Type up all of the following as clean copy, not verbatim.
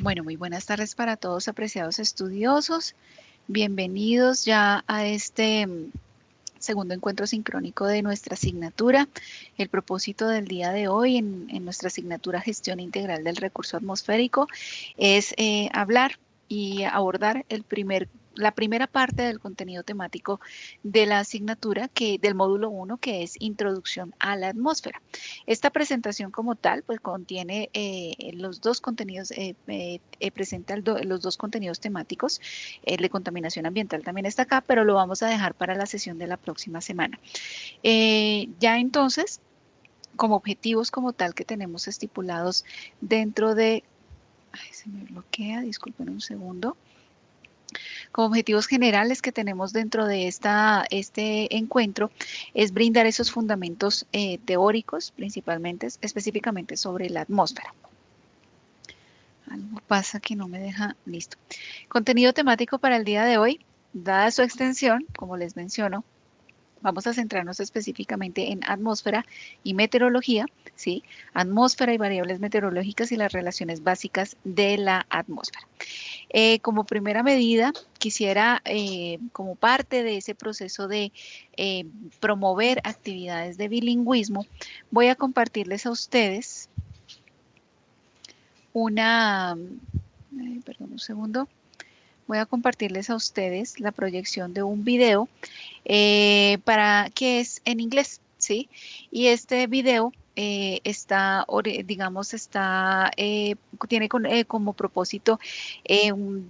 Bueno, muy buenas tardes para todos, apreciados estudiosos. Bienvenidos ya a este segundo encuentro sincrónico de nuestra asignatura. El propósito del día de hoy en nuestra asignatura Gestión Integral del Recurso Atmosférico es hablar y abordar la primera parte del contenido temático de la asignatura del módulo 1, que es Introducción a la Atmósfera. Esta presentación como tal, pues contiene los dos contenidos, presenta los dos contenidos temáticos. El de contaminación ambiental también está acá, pero lo vamos a dejar para la sesión de la próxima semana. Ya entonces, como objetivos como tal que tenemos estipulados dentro de... Ay, se me bloquea, disculpen un segundo. Como objetivos generales que tenemos dentro de este encuentro es brindar esos fundamentos teóricos, principalmente, específicamente sobre la atmósfera. Algo pasa que no me deja listo. Contenido temático para el día de hoy, dada su extensión, como les menciono, vamos a centrarnos específicamente en atmósfera y meteorología, ¿sí? Atmósfera y variables meteorológicas y las relaciones básicas de la atmósfera. Como primera medida, quisiera, como parte de ese proceso de promover actividades de bilingüismo, voy a compartirles a ustedes perdón un segundo, voy a compartirles a ustedes la proyección de un video que es en inglés, ¿sí? Y este video tiene como propósito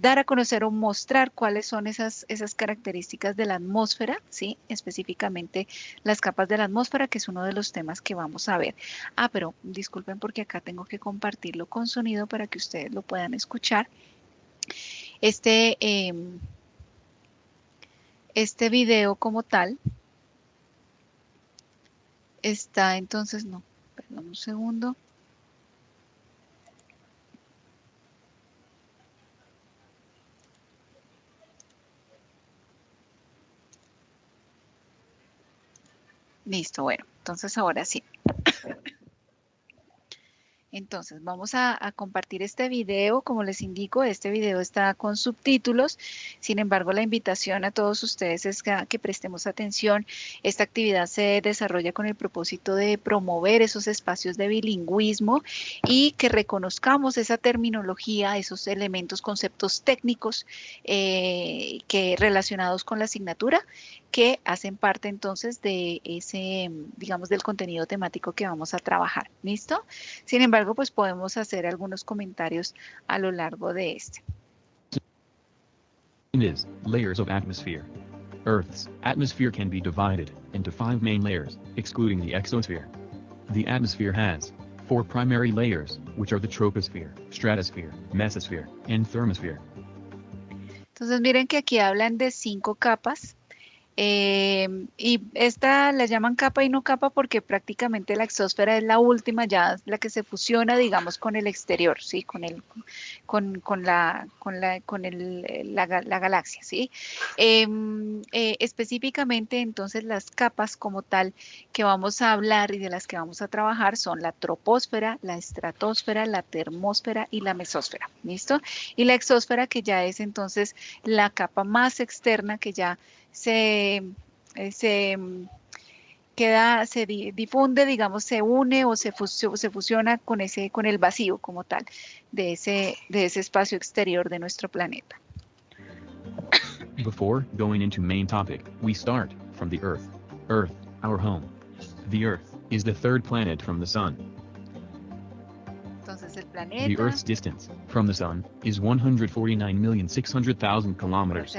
dar a conocer o mostrar cuáles son esas características de la atmósfera, ¿sí? Específicamente las capas de la atmósfera, que es uno de los temas que vamos a ver. Ah, pero disculpen porque acá tengo que compartirlo con sonido para que ustedes lo puedan escuchar. Este video como tal está entonces, no, perdón un segundo. Listo, bueno, entonces ahora sí. Entonces, vamos a compartir este video. Como les indico, este video está con subtítulos. Sin embargo, la invitación a todos ustedes es que prestemos atención. Esta actividad se desarrolla con el propósito de promover esos espacios de bilingüismo y que reconozcamos esa terminología, esos elementos, conceptos técnicos relacionados con la asignatura que hacen parte entonces de ese, digamos, del contenido temático que vamos a trabajar. ¿Listo? Sin embargo, pues podemos hacer algunos comentarios a lo largo de este. Is layers of atmosphere. Earth's atmosphere can be divided into 5 main layers, excluding the exosphere. The atmosphere has 4 primary layers, which are the troposphere, stratosphere, mesosphere, and thermosphere. Entonces miren que aquí hablan de 5 capas. Y esta la llaman capa y no capa porque prácticamente la exósfera es la última, ya la que se fusiona, digamos, con el exterior, ¿sí? La galaxia, ¿sí? Específicamente, entonces, las capas como tal que vamos a hablar y de las que vamos a trabajar son la troposfera, la estratosfera, la termósfera y la mesósfera, ¿listo? Y la exósfera que ya es entonces la capa más externa que ya se difunde, digamos, se une o se fusiona con el vacío como tal de ese espacio exterior de nuestro planeta. Before going into main topic, we start from the Earth. Earth, our home. The Earth is the third planet from the Sun. Entonces el planeta. The Earth's distance from the Sun is 149,600,000 kilometers.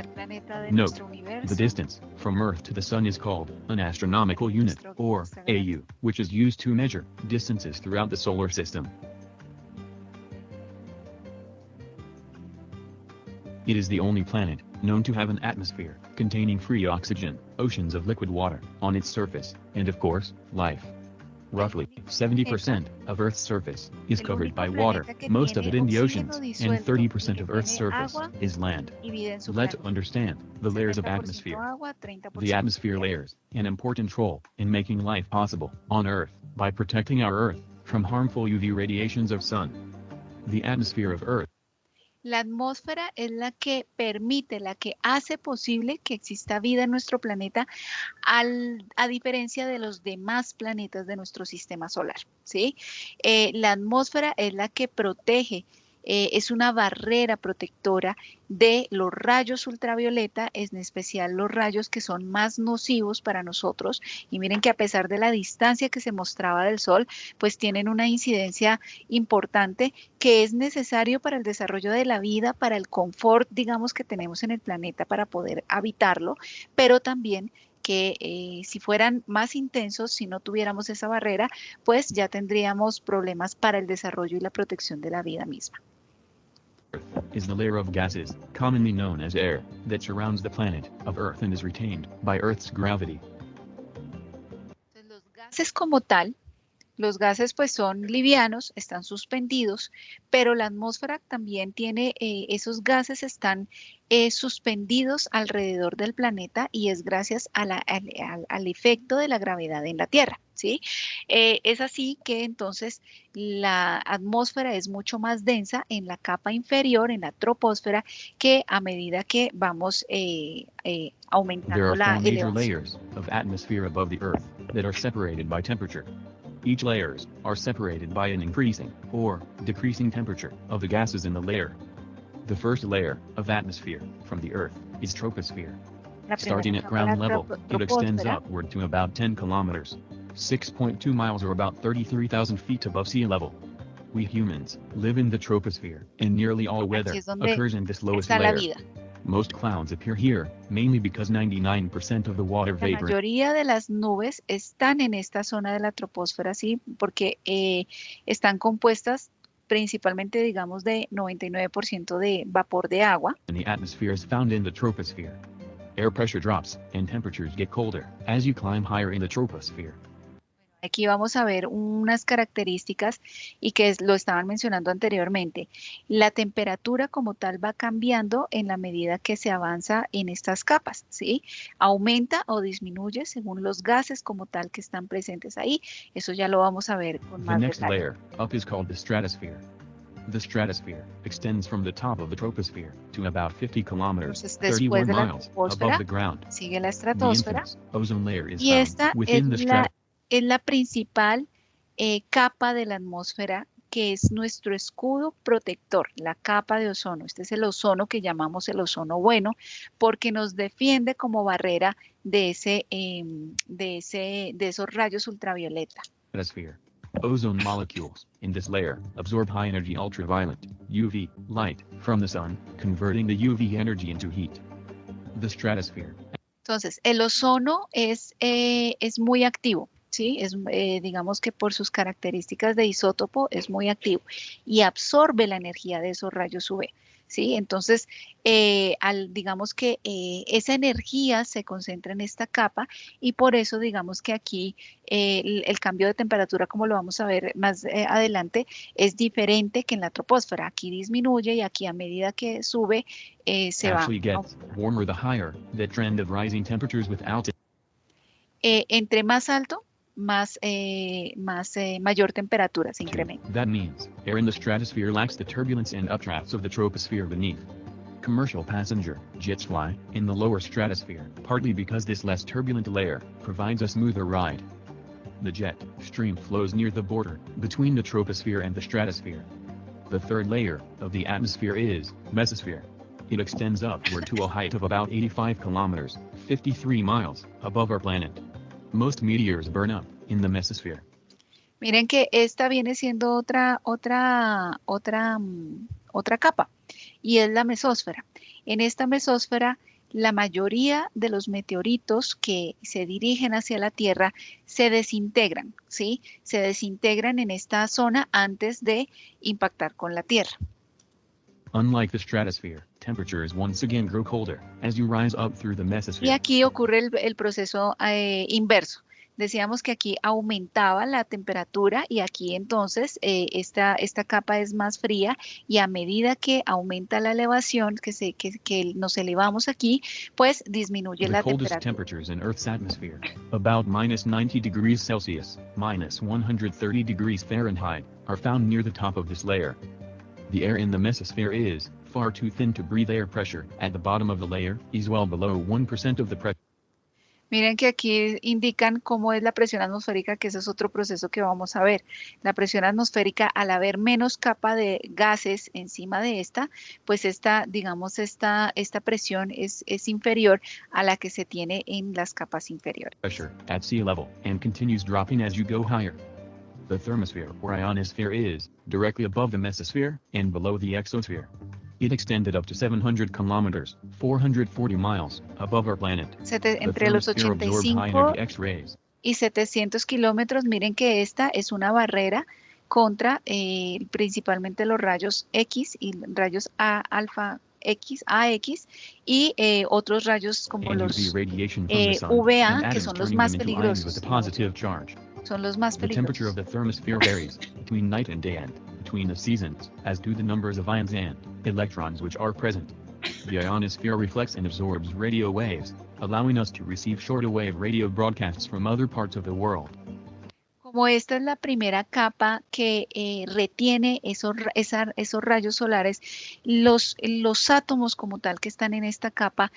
Note, the distance from Earth to the Sun is called an astronomical unit, or AU, which is used to measure distances throughout the solar system. It is the only planet known to have an atmosphere containing free oxygen, oceans of liquid water on its surface, and of course, life. Roughly 70% of Earth's surface is covered by water, most of it in the oceans, and 30% of Earth's surface is land. Let's understand the layers of atmosphere. The atmosphere layers an important role in making life possible on Earth by protecting our Earth from harmful UV radiations of sun. The atmosphere of Earth La atmósfera es la que permite, la que hace posible que exista vida en nuestro planeta, a diferencia de los demás planetas de nuestro sistema solar, ¿sí? La atmósfera es la que protege, es una barrera protectora de los rayos ultravioleta, en especial los rayos que son más nocivos para nosotros. Y miren que a pesar de la distancia que se mostraba del Sol, pues tienen una incidencia importante que es necesario para el desarrollo de la vida, para el confort, digamos, que tenemos en el planeta para poder habitarlo, pero también que si fueran más intensos, si no tuviéramos esa barrera, pues ya tendríamos problemas para el desarrollo y la protección de la vida misma. Is the layer of gases, commonly known as air, that surrounds the planet of Earth and is retained by Earth's gravity. Entonces, los gases como tal, los gases pues son livianos, están suspendidos, pero la atmósfera también tiene, esos gases están suspendidos alrededor del planeta y es gracias a al efecto de la gravedad en la Tierra, ¿sí? Es así que entonces la atmósfera es mucho más densa en la capa inferior, en la troposfera, que a medida que vamos There aumentando are la four major elevación. layers of atmosphere above the Earth that are separated by temperature. Each layers are separated by an increasing or decreasing temperature of the gases in the layer. The first layer of atmosphere from the Earth is troposphere. La primera Starting at capa, ground la level, it extends troposfera. upward to about 10 kilometers, 6.2 miles or about 33,000 feet above sea level. We humans live in the troposphere, and nearly all Aquí weather es donde occurs in this lowest está la layer. vida. Most clouds appear here, mainly because 99% of the water La vapor mayoría de las nubes están en esta zona de la troposfera, sí, porque están compuestas principalmente, digamos, de 99% de vapor de agua. in the atmosphere is found in the troposphere. Air pressure drops, and temperatures get colder as you climb higher in the troposphere. Aquí vamos a ver unas características y que lo estaban mencionando anteriormente. La temperatura como tal va cambiando en la medida que se avanza en estas capas, ¿sí? Aumenta o disminuye según los gases como tal que están presentes ahí. Eso ya lo vamos a ver con The más next detalle. layer up is called the stratosphere. The stratosphere extends from the top of the troposphere to about 50 kilometers, Entonces, 31 después de la miles troposfera, above the ground. sigue la The estratosfera. infamous ozone layer is Y found esta within the es la principal capa de la atmósfera, que es nuestro escudo protector, la capa de ozono. Este es el ozono que llamamos el ozono bueno, porque nos defiende como barrera de de esos rayos ultravioleta. stratosphere. Ozone molecules in this layer absorb high-energy ultraviolet (UV) light from the sun, converting the UV energy into heat. The stratosphere Entonces, el ozono es muy activo, ¿sí? Digamos que por sus características de isótopo es muy activo y absorbe la energía de esos rayos UV, ¿sí? Entonces, digamos que esa energía se concentra en esta capa y por eso digamos que aquí el cambio de temperatura, como lo vamos a ver más adelante, es diferente que en la troposfera. Aquí disminuye y aquí a medida que sube, se va actually gets aumentando. warmer the higher the trend of rising temperatures with altitude. Entre más alto, mayor temperatura se incrementa. That means air in the stratosphere lacks the turbulence and updrafts of the troposphere beneath. Commercial passenger jets fly in the lower stratosphere, partly because this less turbulent layer provides a smoother ride. The jet stream flows near the border between the troposphere and the stratosphere. The third layer of the atmosphere is mesosphere. It extends upward to a height of about 85 kilometers, 53 miles, above our planet. Most meteors burn up in the mesosphere. Miren que esta viene siendo otra capa y es la mesósfera. En esta mesósfera, la mayoría de los meteoritos que se dirigen hacia la Tierra se desintegran, ¿sí? Se desintegran en esta zona antes de impactar con la Tierra. Unlike the stratosphere, temperatures once again grow colder as you rise up through the Y mesosphere. aquí ocurre el proceso inverso. Decíamos que aquí aumentaba la temperatura y aquí entonces esta capa es más fría y a medida que aumenta la elevación, que nos elevamos aquí, pues disminuye The la coldest temperatura. temperatures in Earth's atmosphere, about minus 90 degrees Celsius, minus 130 degrees Fahrenheit, are found near the top of this layer. The air in the mesosphere is far too thin to breathe. Air pressure at the bottom of the layer is well below 1% of the pressure. Miren que aquí indican cómo es la presión atmosférica, que ese es otro proceso que vamos a ver. La presión atmosférica, al haber menos capa de gases encima de esta, pues digamos, esta presión es inferior a la que se tiene en las capas inferiores. Pressure at sea level and continues dropping as you go higher. The thermosphere or ionosphere is directly above the mesosphere and below the exosphere. It extended up to 700 kilometers, 440 miles, above our planet. Entre los 85 X-rays y 700 kilómetros, miren que esta es una barrera contra principalmente los rayos X y rayos alfa X, AX y otros rayos como los VA, que son los más peligrosos. Son los más The temperature peligrosos. of the thermosphere varies between night and day and between the seasons, as do the numbers of ions and electrons which are present. The ionosphere reflects and absorbs radio waves, allowing us to receive shortwave radio broadcasts from other parts of the world. Como esta es la primera capa que retiene esos rayos solares, los átomos como tal que están en esta capa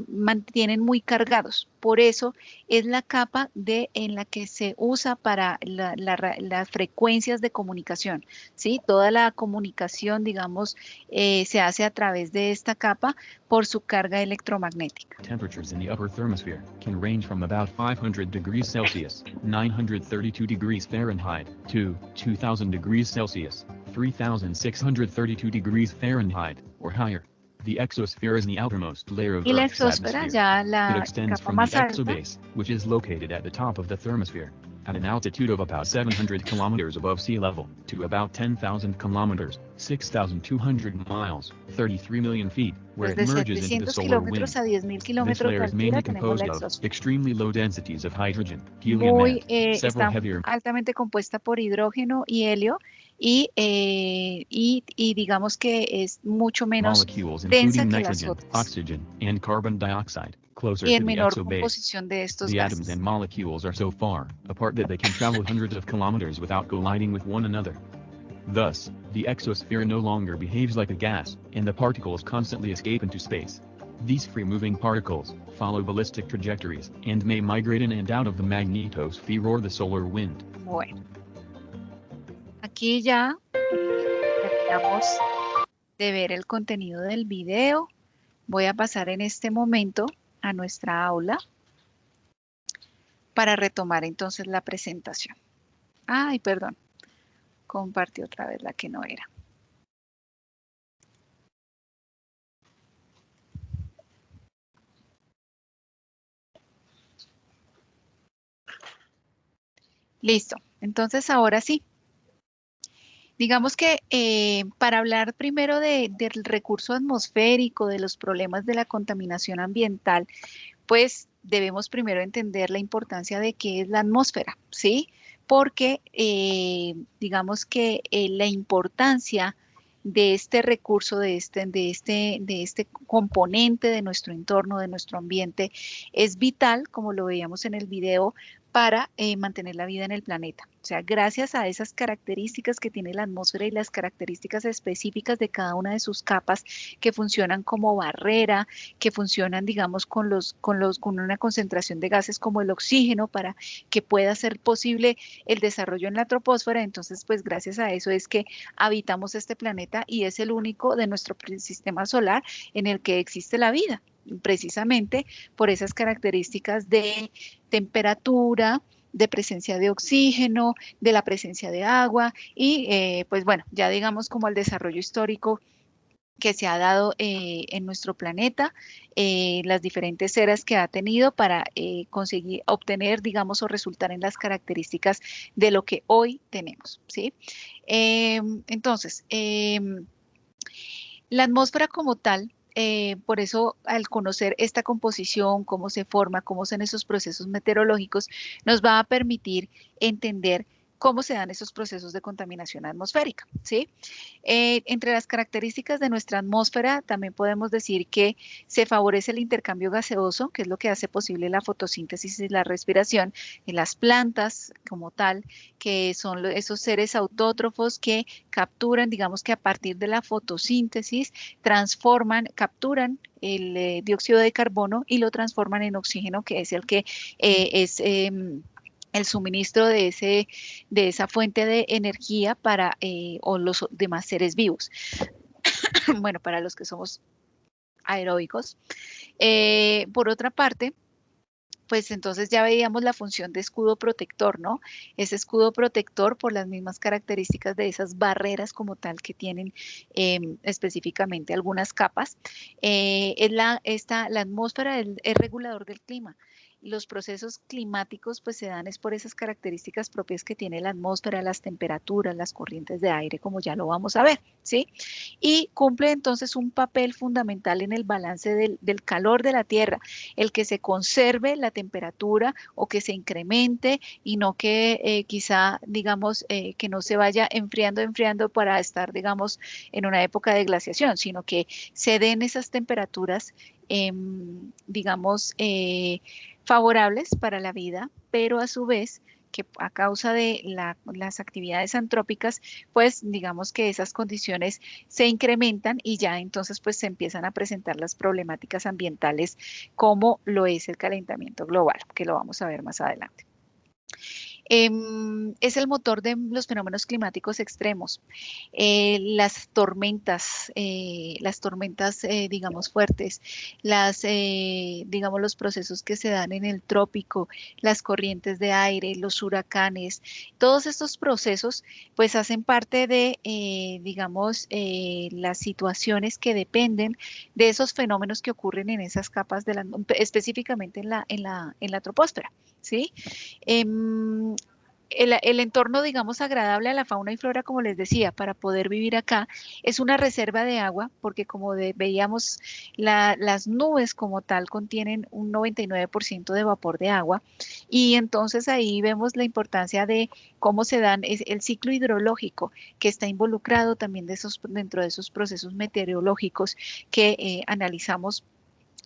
mantienen muy cargados. Por eso es la capa en la que se usa para las frecuencias de comunicación, ¿sí? Toda la comunicación, digamos, se hace a través de esta capa por su carga electromagnética. Temperatures in the upper thermosphere can range from about 500 degrees Celsius, 932 degrees Fahrenheit, to 2000 degrees Celsius, 3632 degrees Fahrenheit, or higher. The exosphere is the outermost layer of Y la Earth's exósfera, atmosphere. ya It la extends capa from the más alta, exobase, which is located at the top of the thermosphere, at an altitude of about 700 kilometers above sea level, to about 10,000 kilometers, 6,200 miles, 33 million feet, where it desde merges into the 700 solar wind. kilómetros a 10.000 This kilómetros de layer is mainly altura tenemos composed la of exósfera. extremely low densities of hydrogen, helium, and several Está heavier altamente compuesta por hidrógeno y helio y digamos que es mucho menos molecules densa including que las nitrogen, otras oxygen, and carbon dioxide, closer y to en the menor exobase. composición de estos The atoms gases. and molecules are so far apart that they can travel hundreds of kilometers without colliding with one another. Thus, the exosphere no longer behaves like a gas, and the particles constantly escape into space. These free-moving particles follow ballistic trajectories and may migrate in and out of the magnetosphere or the solar wind. Bueno, aquí ya terminamos de ver el contenido del video. Voy a pasar en este momento a nuestra aula para retomar entonces la presentación. Ay, perdón, compartí otra vez la que no era. Listo, entonces ahora sí. Digamos que para hablar primero del recurso atmosférico, de los problemas de la contaminación ambiental, pues debemos primero entender la importancia de qué es la atmósfera, ¿sí? Porque digamos que la importancia de este recurso, de este componente de nuestro entorno, de nuestro ambiente, es vital, como lo veíamos en el video, para mantener la vida en el planeta. O sea, gracias a esas características que tiene la atmósfera y las características específicas de cada una de sus capas que funcionan como barrera, que funcionan, digamos, con una concentración de gases como el oxígeno para que pueda ser posible el desarrollo en la troposfera. Entonces, pues gracias a eso es que habitamos este planeta y es el único de nuestro sistema solar en el que existe la vida, precisamente por esas características de temperatura, de presencia de oxígeno, de la presencia de agua y pues bueno, ya digamos como el desarrollo histórico que se ha dado en nuestro planeta, las diferentes eras que ha tenido para conseguir obtener, digamos, o resultar en las características de lo que hoy tenemos, ¿sí? Entonces, la atmósfera como tal, por eso al conocer esta composición, cómo se forma, cómo son esos procesos meteorológicos, nos va a permitir entender cómo se dan esos procesos de contaminación atmosférica, ¿sí? Entre las características de nuestra atmósfera también podemos decir que se favorece el intercambio gaseoso, que es lo que hace posible la fotosíntesis y la respiración en las plantas como tal, que son esos seres autótrofos que capturan, digamos que a partir de la fotosíntesis, capturan el dióxido de carbono y lo transforman en oxígeno, que es el que es el suministro de esa fuente de energía para o los demás seres vivos. Bueno, para los que somos aeróbicos. Por otra parte, pues entonces ya veíamos la función de escudo protector, ¿no? Ese escudo protector por las mismas características de esas barreras como tal que tienen específicamente algunas capas. La atmósfera es regulador del clima. Los procesos climáticos pues se dan es por esas características propias que tiene la atmósfera, las temperaturas, las corrientes de aire, como ya lo vamos a ver, ¿sí? Y cumple entonces un papel fundamental en el balance del calor de la Tierra, el que se conserve la temperatura o que se incremente y no que quizá, digamos, que no se vaya enfriando para estar, digamos, en una época de glaciación, sino que se den esas temperaturas, digamos, favorables para la vida, pero a su vez que a causa de las actividades antrópicas, pues digamos que esas condiciones se incrementan y ya entonces pues se empiezan a presentar las problemáticas ambientales como lo es el calentamiento global, que lo vamos a ver más adelante. Es el motor de los fenómenos climáticos extremos. Las tormentas, digamos, fuertes, digamos, los procesos que se dan en el trópico, las corrientes de aire, los huracanes, todos estos procesos, pues hacen parte de, digamos, las situaciones que dependen de esos fenómenos que ocurren en esas capas específicamente en la troposfera, ¿sí? El entorno, digamos, agradable a la fauna y flora, como les decía, para poder vivir acá, es una reserva de agua, porque como veíamos, las nubes como tal contienen un 99% de vapor de agua, y entonces ahí vemos la importancia de cómo se dan el ciclo hidrológico, que está involucrado también dentro de esos procesos meteorológicos que analizamos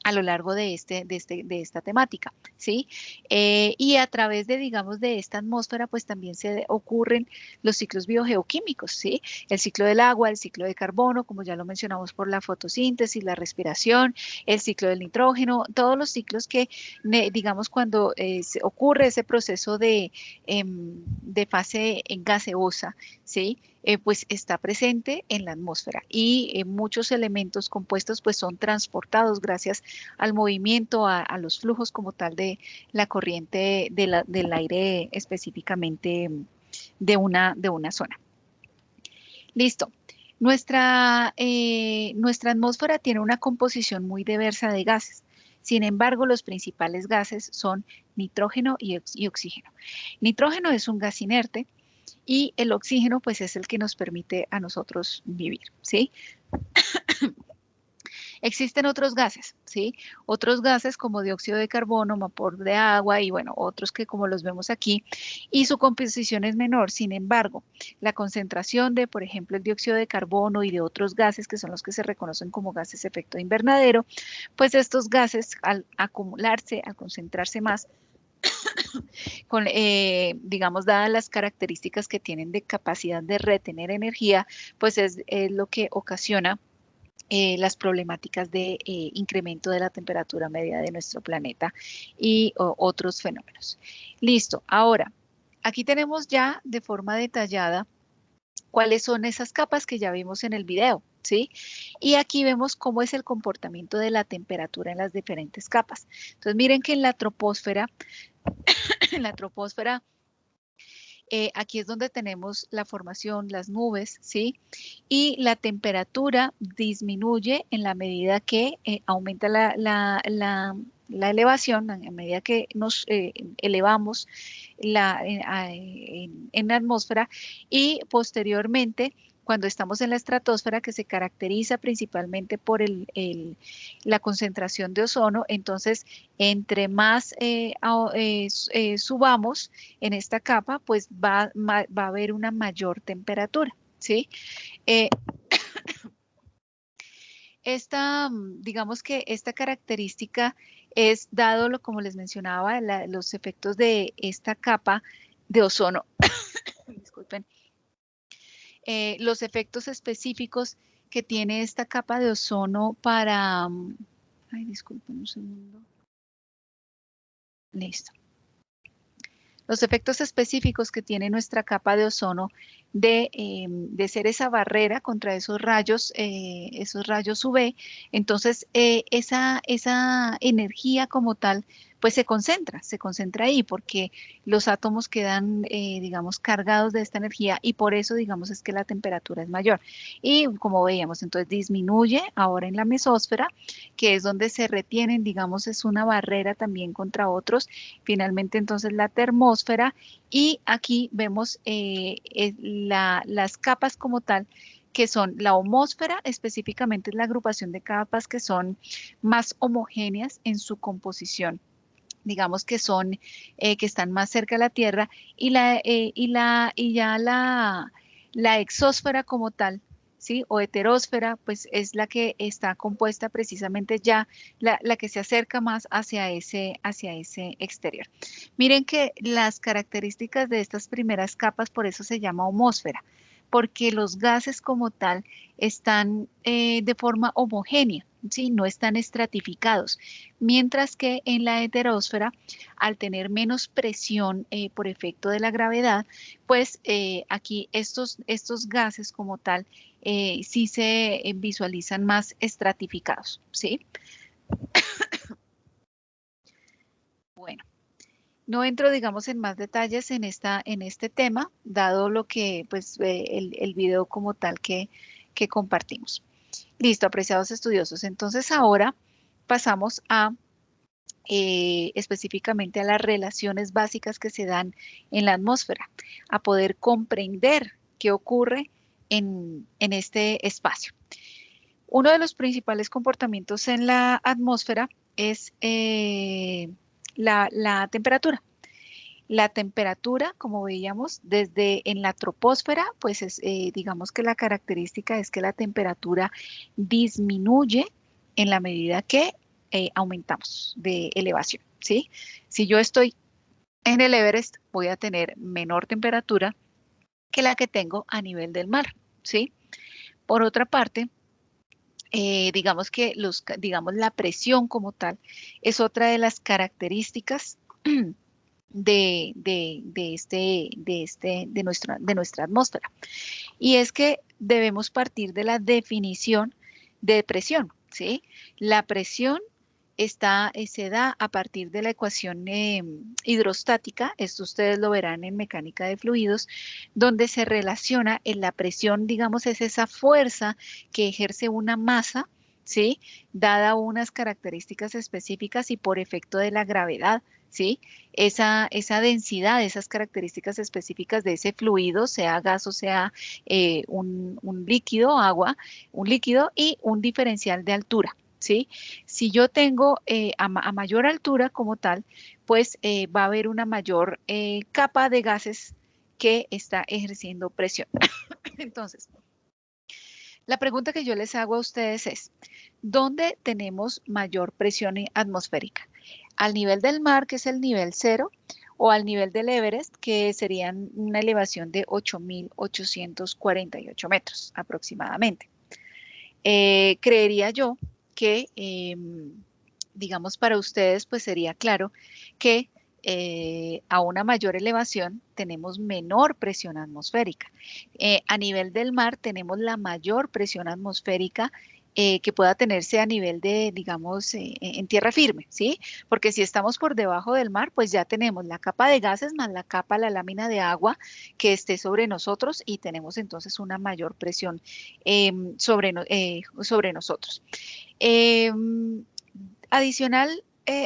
a lo largo de esta temática, ¿sí? Y a través de, digamos, de esta atmósfera, pues también se ocurren los ciclos biogeoquímicos, ¿sí? El ciclo del agua, el ciclo de carbono, como ya lo mencionamos por la fotosíntesis, la respiración, el ciclo del nitrógeno, todos los ciclos que, digamos, cuando ocurre ese proceso de fase gaseosa, ¿sí? Pues está presente en la atmósfera y muchos elementos compuestos pues son transportados gracias al movimiento, a los flujos como tal de la corriente del aire específicamente de una zona. Listo. Nuestra atmósfera tiene una composición muy diversa de gases. Sin embargo, los principales gases son nitrógeno y oxígeno. Nitrógeno es un gas inerte y el oxígeno pues es el que nos permite a nosotros vivir, ¿sí? Existen otros gases, ¿sí? Otros gases como dióxido de carbono, vapor de agua y bueno, otros que como los vemos aquí, y su composición es menor. Sin embargo, la concentración de, por ejemplo, el dióxido de carbono y de otros gases que son los que se reconocen como gases efecto invernadero, pues estos gases al acumularse, al concentrarse más, digamos, dadas las características que tienen de capacidad de retener energía, pues es lo que ocasiona las problemáticas de incremento de la temperatura media de nuestro planeta y otros fenómenos. Listo, ahora, aquí tenemos ya de forma detallada cuáles son esas capas que ya vimos en el video, ¿sí? Y aquí vemos cómo es el comportamiento de la temperatura en las diferentes capas. Entonces, miren que en la troposfera, en la troposfera, aquí es donde tenemos la formación, las nubes, ¿sí? Y la temperatura disminuye en la medida que aumenta la elevación, en medida que nos elevamos en la atmósfera y posteriormente cuando estamos en la estratosfera, que se caracteriza principalmente por la concentración de ozono. Entonces, entre más subamos en esta capa, pues va a haber una mayor temperatura, ¿sí? Digamos que esta característica es dado, como les mencionaba, los efectos de esta capa de ozono. Disculpen. Los efectos específicos que tiene esta capa de ozono para... ay, disculpen un segundo. Listo. Los efectos específicos que tiene nuestra capa de ozono de ser esa barrera contra esos rayos UV. Entonces, esa energía como tal, pues se concentra ahí, porque los átomos quedan, digamos, cargados de esta energía, y por eso, digamos, es que la temperatura es mayor. Y como veíamos, entonces disminuye ahora en la mesósfera, que es donde se retienen, digamos, es una barrera también contra otros. Finalmente, entonces, la termósfera, y aquí vemos las capas como tal, que son la homósfera. Específicamente es la agrupación de capas que son más homogéneas en su composición, digamos que son, que están más cerca de la Tierra, y ya la exósfera como tal, ¿sí? O heterósfera, pues es la que está compuesta precisamente ya, la que se acerca más hacia ese exterior. Miren que las características de estas primeras capas, por eso se llama homósfera, porque los gases como tal están de forma homogénea, ¿sí? No están estratificados, mientras que en la heterósfera, al tener menos presión por efecto de la gravedad, pues aquí estos gases como tal sí se visualizan más estratificados, ¿sí? Bueno, no entro, digamos, en más detalles en este tema, dado lo que, pues, el video como tal que compartimos. Listo, apreciados estudiosos. Entonces ahora pasamos a específicamente a las relaciones básicas que se dan en la atmósfera, a poder comprender qué ocurre en este espacio. Uno de los principales comportamientos en la atmósfera es la temperatura. La temperatura, como veíamos, desde en la troposfera, pues digamos que la característica es que la temperatura disminuye en la medida que aumentamos de elevación, ¿sí? Si yo estoy en el Everest, voy a tener menor temperatura que la que tengo a nivel del mar, ¿sí? Por otra parte, digamos que digamos la presión como tal es otra de las características de nuestra atmósfera. Y es que debemos partir de la definición de presión, ¿sí? La presión se da a partir de la ecuación hidrostática. Esto ustedes lo verán en mecánica de fluidos, donde se relaciona en la presión, digamos, es esa fuerza que ejerce una masa, ¿sí? Dada unas características específicas y por efecto de la gravedad, ¿sí? Esa densidad, esas características específicas de ese fluido, sea gas o sea un líquido, agua, un líquido, y un diferencial de altura, ¿sí? Si yo tengo a mayor altura como tal, pues va a haber una mayor capa de gases que está ejerciendo presión. Entonces, la pregunta que yo les hago a ustedes es, ¿dónde tenemos mayor presión atmosférica? ¿Al nivel del mar, que es el nivel 0, o al nivel del Everest, que serían una elevación de 8.848 metros aproximadamente? Creería yo que, digamos, para ustedes, pues sería claro que a una mayor elevación tenemos menor presión atmosférica. A nivel del mar tenemos la mayor presión atmosférica que pueda tenerse a nivel de, digamos, en tierra firme, ¿sí? Porque si estamos por debajo del mar, pues ya tenemos la capa de gases más la lámina de agua que esté sobre nosotros, y tenemos entonces una mayor presión sobre nosotros. Adicional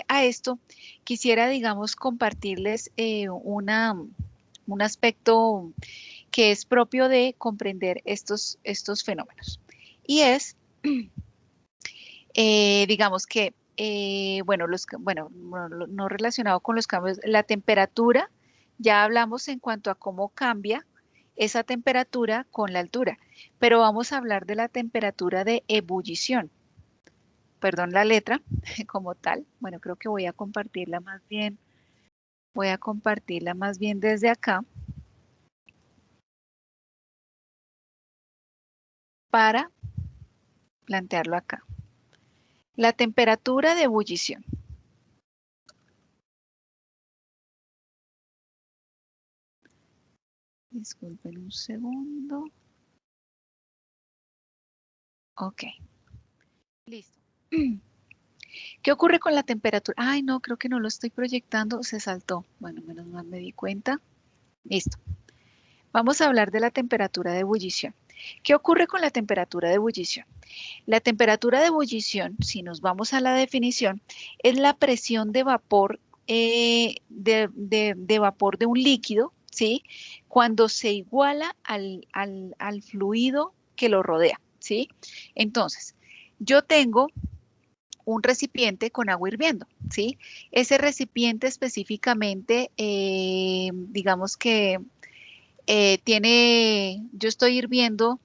a esto, quisiera, digamos, compartirles un aspecto que es propio de comprender estos fenómenos. Y es, digamos que, bueno, no relacionado con los cambios, la temperatura, ya hablamos en cuanto a cómo cambia esa temperatura con la altura, pero vamos a hablar de la temperatura de ebullición. Perdón la letra como tal. Bueno, creo que voy a compartirla más bien. Voy a compartirla más bien desde acá para plantearlo acá. La temperatura de ebullición. Disculpen un segundo. Ok. Listo. ¿Qué ocurre con la temperatura? Ay, no, creo que no lo estoy proyectando, se saltó. Bueno, menos mal me di cuenta. Listo. Vamos a hablar de la temperatura de ebullición. ¿Qué ocurre con la temperatura de ebullición? La temperatura de ebullición, si nos vamos a la definición, es la presión de vapor, de vapor de un líquido, ¿sí? Cuando se iguala al fluido que lo rodea, ¿sí? Entonces, yo tengo un recipiente con agua hirviendo, ¿sí? Ese recipiente específicamente, digamos que yo estoy hirviendo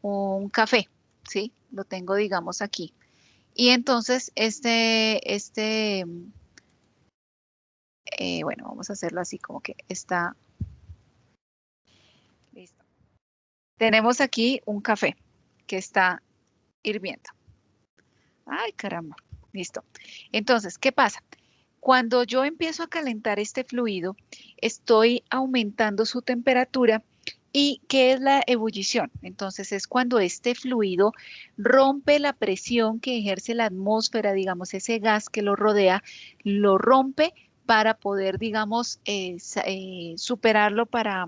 un café, ¿sí? Lo tengo, digamos, aquí. Y entonces, bueno, vamos a hacerlo así como que está listo. Tenemos aquí un café que está hirviendo. Ay, caramba, listo. Entonces, ¿qué pasa? Cuando yo empiezo a calentar este fluido, estoy aumentando su temperatura. ¿Y qué es la ebullición? Entonces es cuando este fluido rompe la presión que ejerce la atmósfera, digamos, ese gas que lo rodea, lo rompe para poder, digamos, superarlo para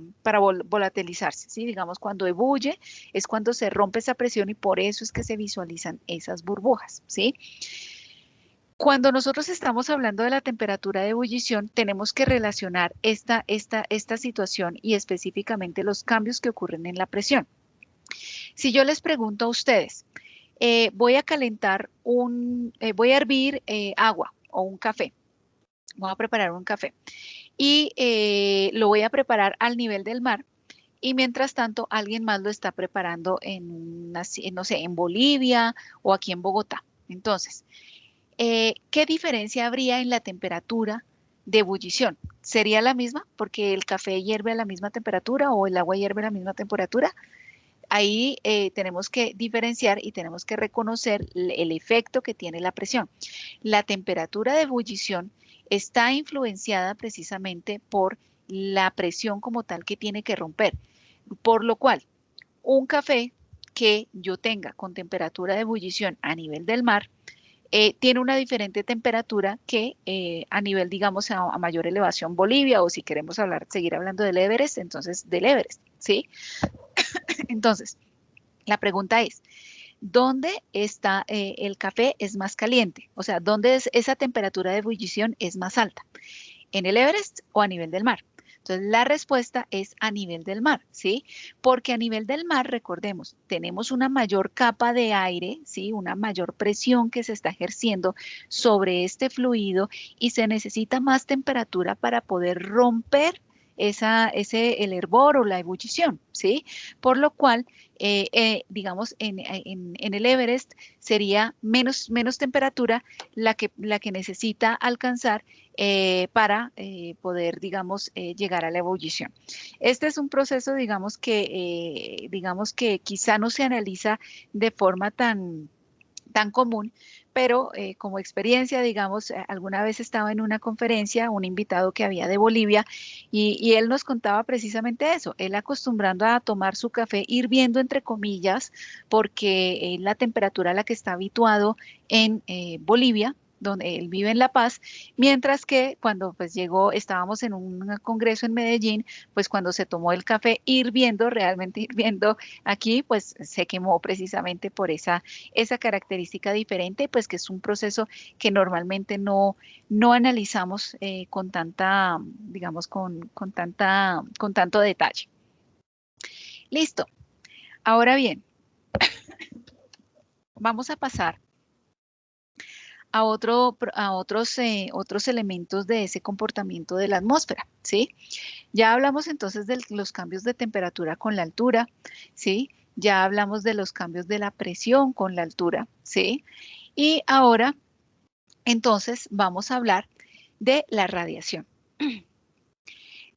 volatilizarse, ¿sí? Digamos, cuando ebulle es cuando se rompe esa presión y por eso es que se visualizan esas burbujas, ¿sí? Cuando nosotros estamos hablando de la temperatura de ebullición, tenemos que relacionar esta situación y específicamente los cambios que ocurren en la presión. Si yo les pregunto a ustedes, voy a voy a hervir agua o un café, voy a preparar un café y lo voy a preparar al nivel del mar. Y mientras tanto, alguien más lo está preparando no sé, en Bolivia o aquí en Bogotá. Entonces, ¿qué diferencia habría en la temperatura de ebullición? ¿Sería la misma porque el café hierve a la misma temperatura o el agua hierve a la misma temperatura? Ahí tenemos que diferenciar y tenemos que reconocer el efecto que tiene la presión. La temperatura de ebullición está influenciada precisamente por la presión como tal que tiene que romper, por lo cual un café que yo tenga con temperatura de ebullición a nivel del mar tiene una diferente temperatura que a nivel, digamos, a mayor elevación Bolivia, o si queremos seguir hablando del Everest, entonces del Everest, ¿sí? Entonces, la pregunta es, ¿dónde está el café es más caliente? O sea, ¿dónde es esa temperatura de ebullición es más alta? ¿En el Everest o a nivel del mar? Entonces, la respuesta es a nivel del mar, ¿sí? Porque a nivel del mar, recordemos, tenemos una mayor capa de aire, ¿sí? Una mayor presión que se está ejerciendo sobre este fluido y se necesita más temperatura para poder romper el hervor o la ebullición, ¿sí? Por lo cual, digamos, en el Everest sería menos temperatura la que necesita alcanzar para poder, digamos, llegar a la ebullición. Este es un proceso, digamos que quizá no se analiza de forma tan común, pero como experiencia, digamos, alguna vez estaba en una conferencia, un invitado que había de Bolivia, y él nos contaba precisamente eso, él acostumbrando a tomar su café hirviendo entre comillas, porque la temperatura a la que está habituado en Bolivia, donde él vive en La Paz, mientras que cuando pues llegó, estábamos en un congreso en Medellín, pues cuando se tomó el café hirviendo, realmente hirviendo aquí, pues se quemó precisamente por esa característica diferente, pues que es un proceso que normalmente no analizamos con tanta, digamos, con tanto detalle. Listo. Ahora bien, vamos a pasar a otros elementos de ese comportamiento de la atmósfera, ¿sí? Ya hablamos entonces de los cambios de temperatura con la altura, ¿sí? Ya hablamos de los cambios de la presión con la altura, ¿sí? Y ahora, entonces, vamos a hablar de la radiación.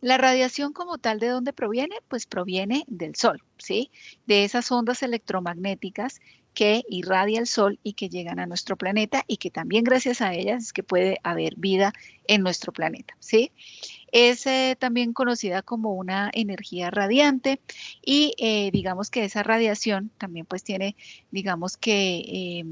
La radiación como tal, ¿de dónde proviene? Pues proviene del Sol, ¿sí? De esas ondas electromagnéticas que irradia el Sol y que llegan a nuestro planeta y que también gracias a ellas es que puede haber vida en nuestro planeta, ¿sí? Es también conocida como una energía radiante y digamos que esa radiación también pues tiene, digamos que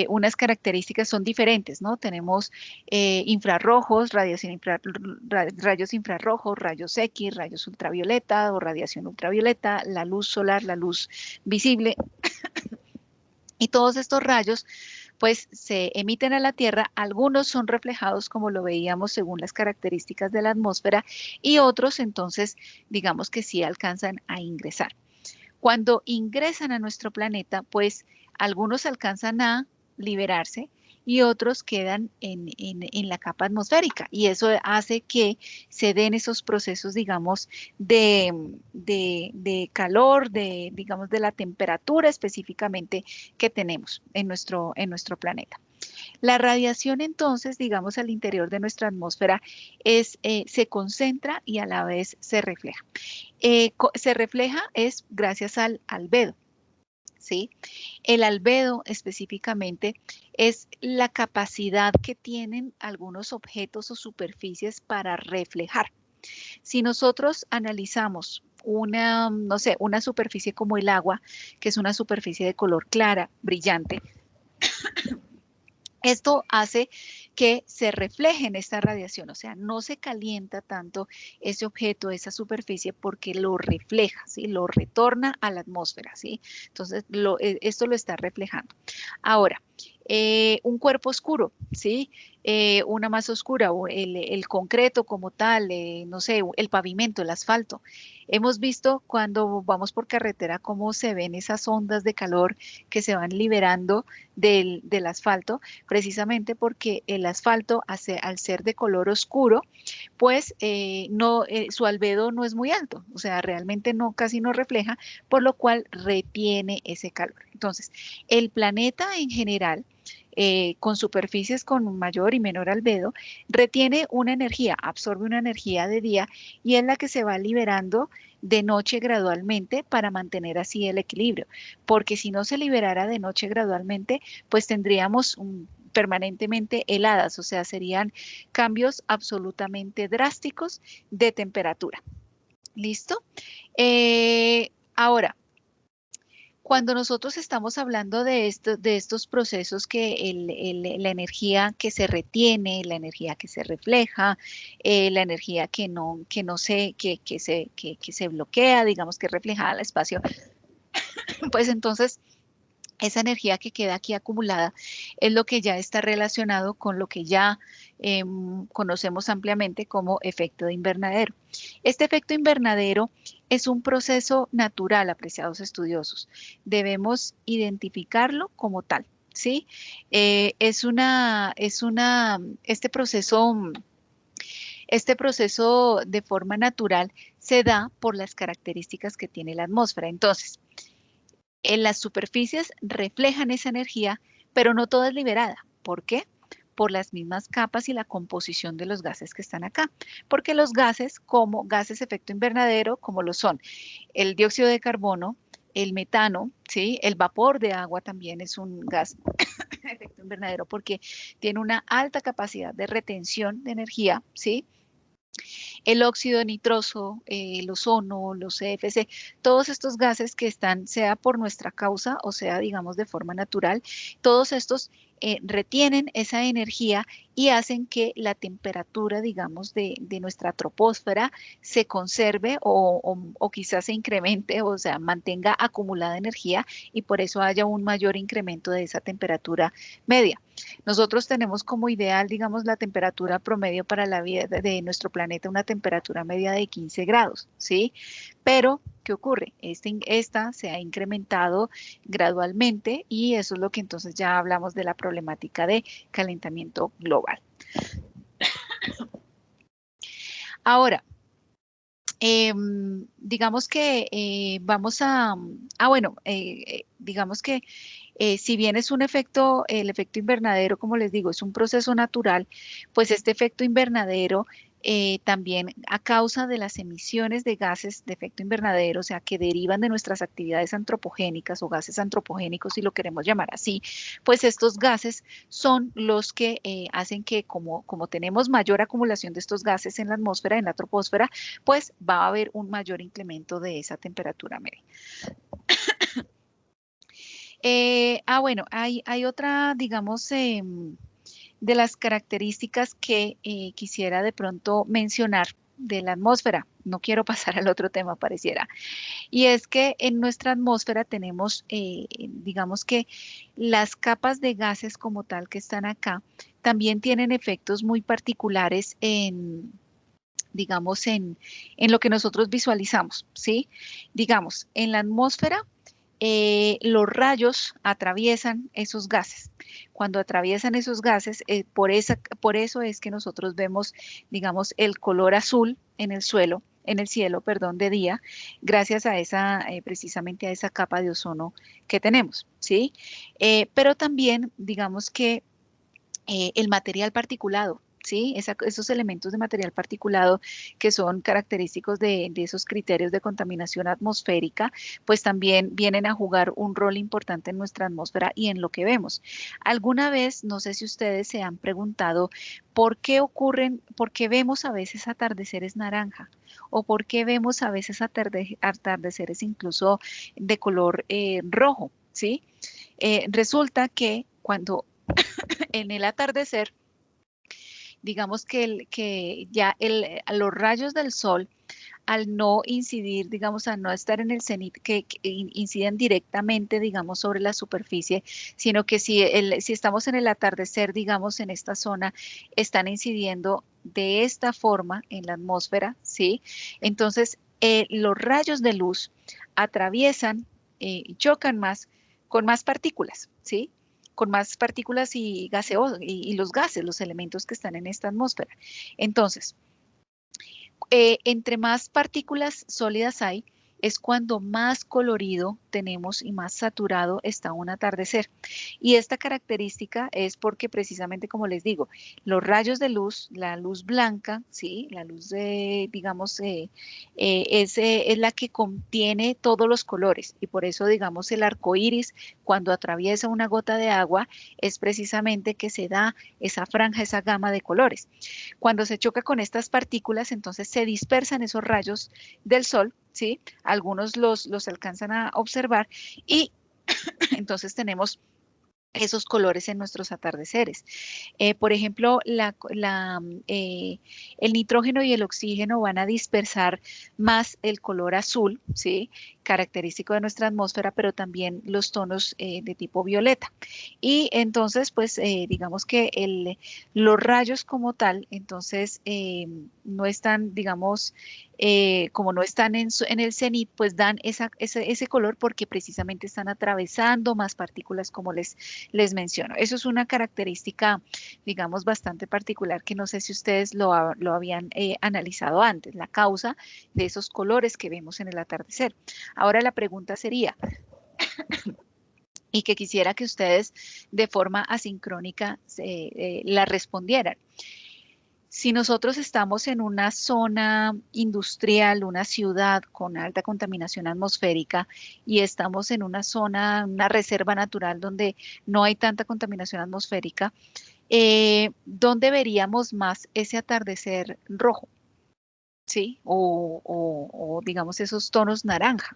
unas características son diferentes, ¿no? Tenemos infrarrojos, rayos infrarrojos, rayos X, rayos ultravioleta o radiación ultravioleta, la luz solar, la luz visible y todos estos rayos pues se emiten a la Tierra, algunos son reflejados como lo veíamos según las características de la atmósfera y otros entonces digamos que sí alcanzan a ingresar. Cuando ingresan a nuestro planeta, pues algunos alcanzan a liberarse y otros quedan en la capa atmosférica. Y eso hace que se den esos procesos, digamos, de calor, digamos, de la temperatura específicamente que tenemos en nuestro planeta. La radiación entonces, digamos, al interior de nuestra atmósfera se concentra y a la vez se refleja. Se refleja es gracias al albedo, ¿sí? El albedo específicamente es la capacidad que tienen algunos objetos o superficies para reflejar. Si nosotros analizamos una, no sé, una superficie como el agua, que es una superficie de color clara, brillante, esto hace que se refleje en esta radiación, o sea, no se calienta tanto ese objeto, esa superficie, porque lo refleja, ¿sí? Lo retorna a la atmósfera, ¿sí? Entonces, esto lo está reflejando. Ahora, un cuerpo oscuro, ¿sí? Una masa oscura, o el concreto como tal, no sé, el pavimento, el asfalto. Hemos visto cuando vamos por carretera cómo se ven esas ondas de calor que se van liberando del asfalto, precisamente porque el asfalto, al ser de color oscuro, pues su albedo no es muy alto, o sea, realmente casi no refleja, por lo cual retiene ese calor. Entonces, el planeta en general, con superficies con mayor y menor albedo, retiene una energía, absorbe una energía de día y es la que se va liberando de noche gradualmente para mantener así el equilibrio, porque si no se liberara de noche gradualmente, pues tendríamos permanentemente heladas, o sea, serían cambios absolutamente drásticos de temperatura. ¿Listo? Ahora, cuando nosotros estamos hablando de estos procesos que la energía que se retiene, la energía que se refleja, la energía que se bloquea, digamos que es reflejada al espacio, pues entonces esa energía que queda aquí acumulada es lo que ya está relacionado con lo que ya conocemos ampliamente como efecto de invernadero. Este efecto invernadero es un proceso natural, apreciados estudiosos. Debemos identificarlo como tal, ¿sí? Este proceso de forma natural se da por las características que tiene la atmósfera. Entonces, en las superficies reflejan esa energía, pero no toda es liberada. ¿Por qué? Por las mismas capas y la composición de los gases que están acá. Porque los gases, como gases efecto invernadero, como lo son el dióxido de carbono, el metano, ¿sí? El vapor de agua también es un gas efecto invernadero porque tiene una alta capacidad de retención de energía, ¿sí? El óxido nitroso, el ozono, los CFC, todos estos gases que están, sea por nuestra causa o sea, digamos, de forma natural, todos estos retienen esa energía y hacen que la temperatura, digamos, de nuestra troposfera se conserve o quizás se incremente, o sea, mantenga acumulada energía y por eso haya un mayor incremento de esa temperatura media. Nosotros tenemos como ideal, digamos, la temperatura promedio para la vida de nuestro planeta, una temperatura media de 15 grados, ¿sí? Pero, ¿qué ocurre? Esta se ha incrementado gradualmente y eso es lo que entonces ya hablamos de la problemática de calentamiento global. Ahora, digamos que vamos a, bueno, digamos que si bien es un efecto, el efecto invernadero, como les digo, es un proceso natural, pues este efecto invernadero también a causa de las emisiones de gases de efecto invernadero, o sea, que derivan de nuestras actividades antropogénicas o gases antropogénicos, si lo queremos llamar así, pues estos gases son los que hacen que como tenemos mayor acumulación de estos gases en la atmósfera, en la troposfera, pues va a haber un mayor incremento de esa temperatura media. Bueno, hay otra, digamos, de las características que quisiera de pronto mencionar de la atmósfera. No quiero pasar al otro tema, pareciera. Y es que en nuestra atmósfera tenemos, digamos que las capas de gases como tal que están acá, también tienen efectos muy particulares en, digamos, en lo que nosotros visualizamos, ¿sí? Digamos, en la atmósfera los rayos atraviesan esos gases. Cuando atraviesan esos gases, por eso es que nosotros vemos, digamos, el color azul en el suelo, en el cielo, perdón, de día, gracias a esa, precisamente a esa capa de ozono que tenemos, ¿sí? Pero también, digamos que el material particulado, ¿sí? Esos elementos de material particulado que son característicos de esos criterios de contaminación atmosférica, pues también vienen a jugar un rol importante en nuestra atmósfera y en lo que vemos. Alguna vez, no sé si ustedes se han preguntado por qué vemos a veces atardeceres naranja o por qué vemos a veces atardeceres incluso de color rojo, ¿sí? Resulta que cuando en el atardecer, digamos que, los rayos del sol, al no incidir, digamos, al no estar en el cenit, que inciden directamente, digamos, sobre la superficie, sino que si estamos en el atardecer, digamos, en esta zona, están incidiendo de esta forma en la atmósfera, ¿sí? Entonces, los rayos de luz atraviesan y chocan más con más partículas, ¿sí? Con más partículas y y los gases, los elementos que están en esta atmósfera. Entonces, entre más partículas sólidas hay, es cuando más colorido tenemos y más saturado está un atardecer. Y esta característica es porque precisamente, como les digo, los rayos de luz, la luz blanca, ¿sí? La luz de, digamos, es la que contiene todos los colores. Y por eso, digamos, el arco iris, cuando atraviesa una gota de agua, es precisamente que se da esa franja, esa gama de colores. Cuando se choca con estas partículas, entonces se dispersan esos rayos del sol, ¿sí? Algunos los alcanzan a observar y entonces tenemos esos colores en nuestros atardeceres. Por ejemplo, el nitrógeno y el oxígeno van a dispersar más el color azul, ¿sí? Característico de nuestra atmósfera, pero también los tonos de tipo violeta. Y entonces, pues, digamos que los rayos como tal, entonces, no están, digamos, como no están en el cenit, pues dan ese color porque precisamente están atravesando más partículas como les menciono. Eso es una característica, digamos, bastante particular que no sé si ustedes lo habían analizado antes, la causa de esos colores que vemos en el atardecer. Ahora la pregunta sería, y que quisiera que ustedes de forma asincrónica la respondieran. Si nosotros estamos en una zona industrial, una ciudad con alta contaminación atmosférica y estamos en una zona, una reserva natural donde no hay tanta contaminación atmosférica, ¿dónde veríamos más ese atardecer rojo? ¿Sí? O digamos esos tonos naranja.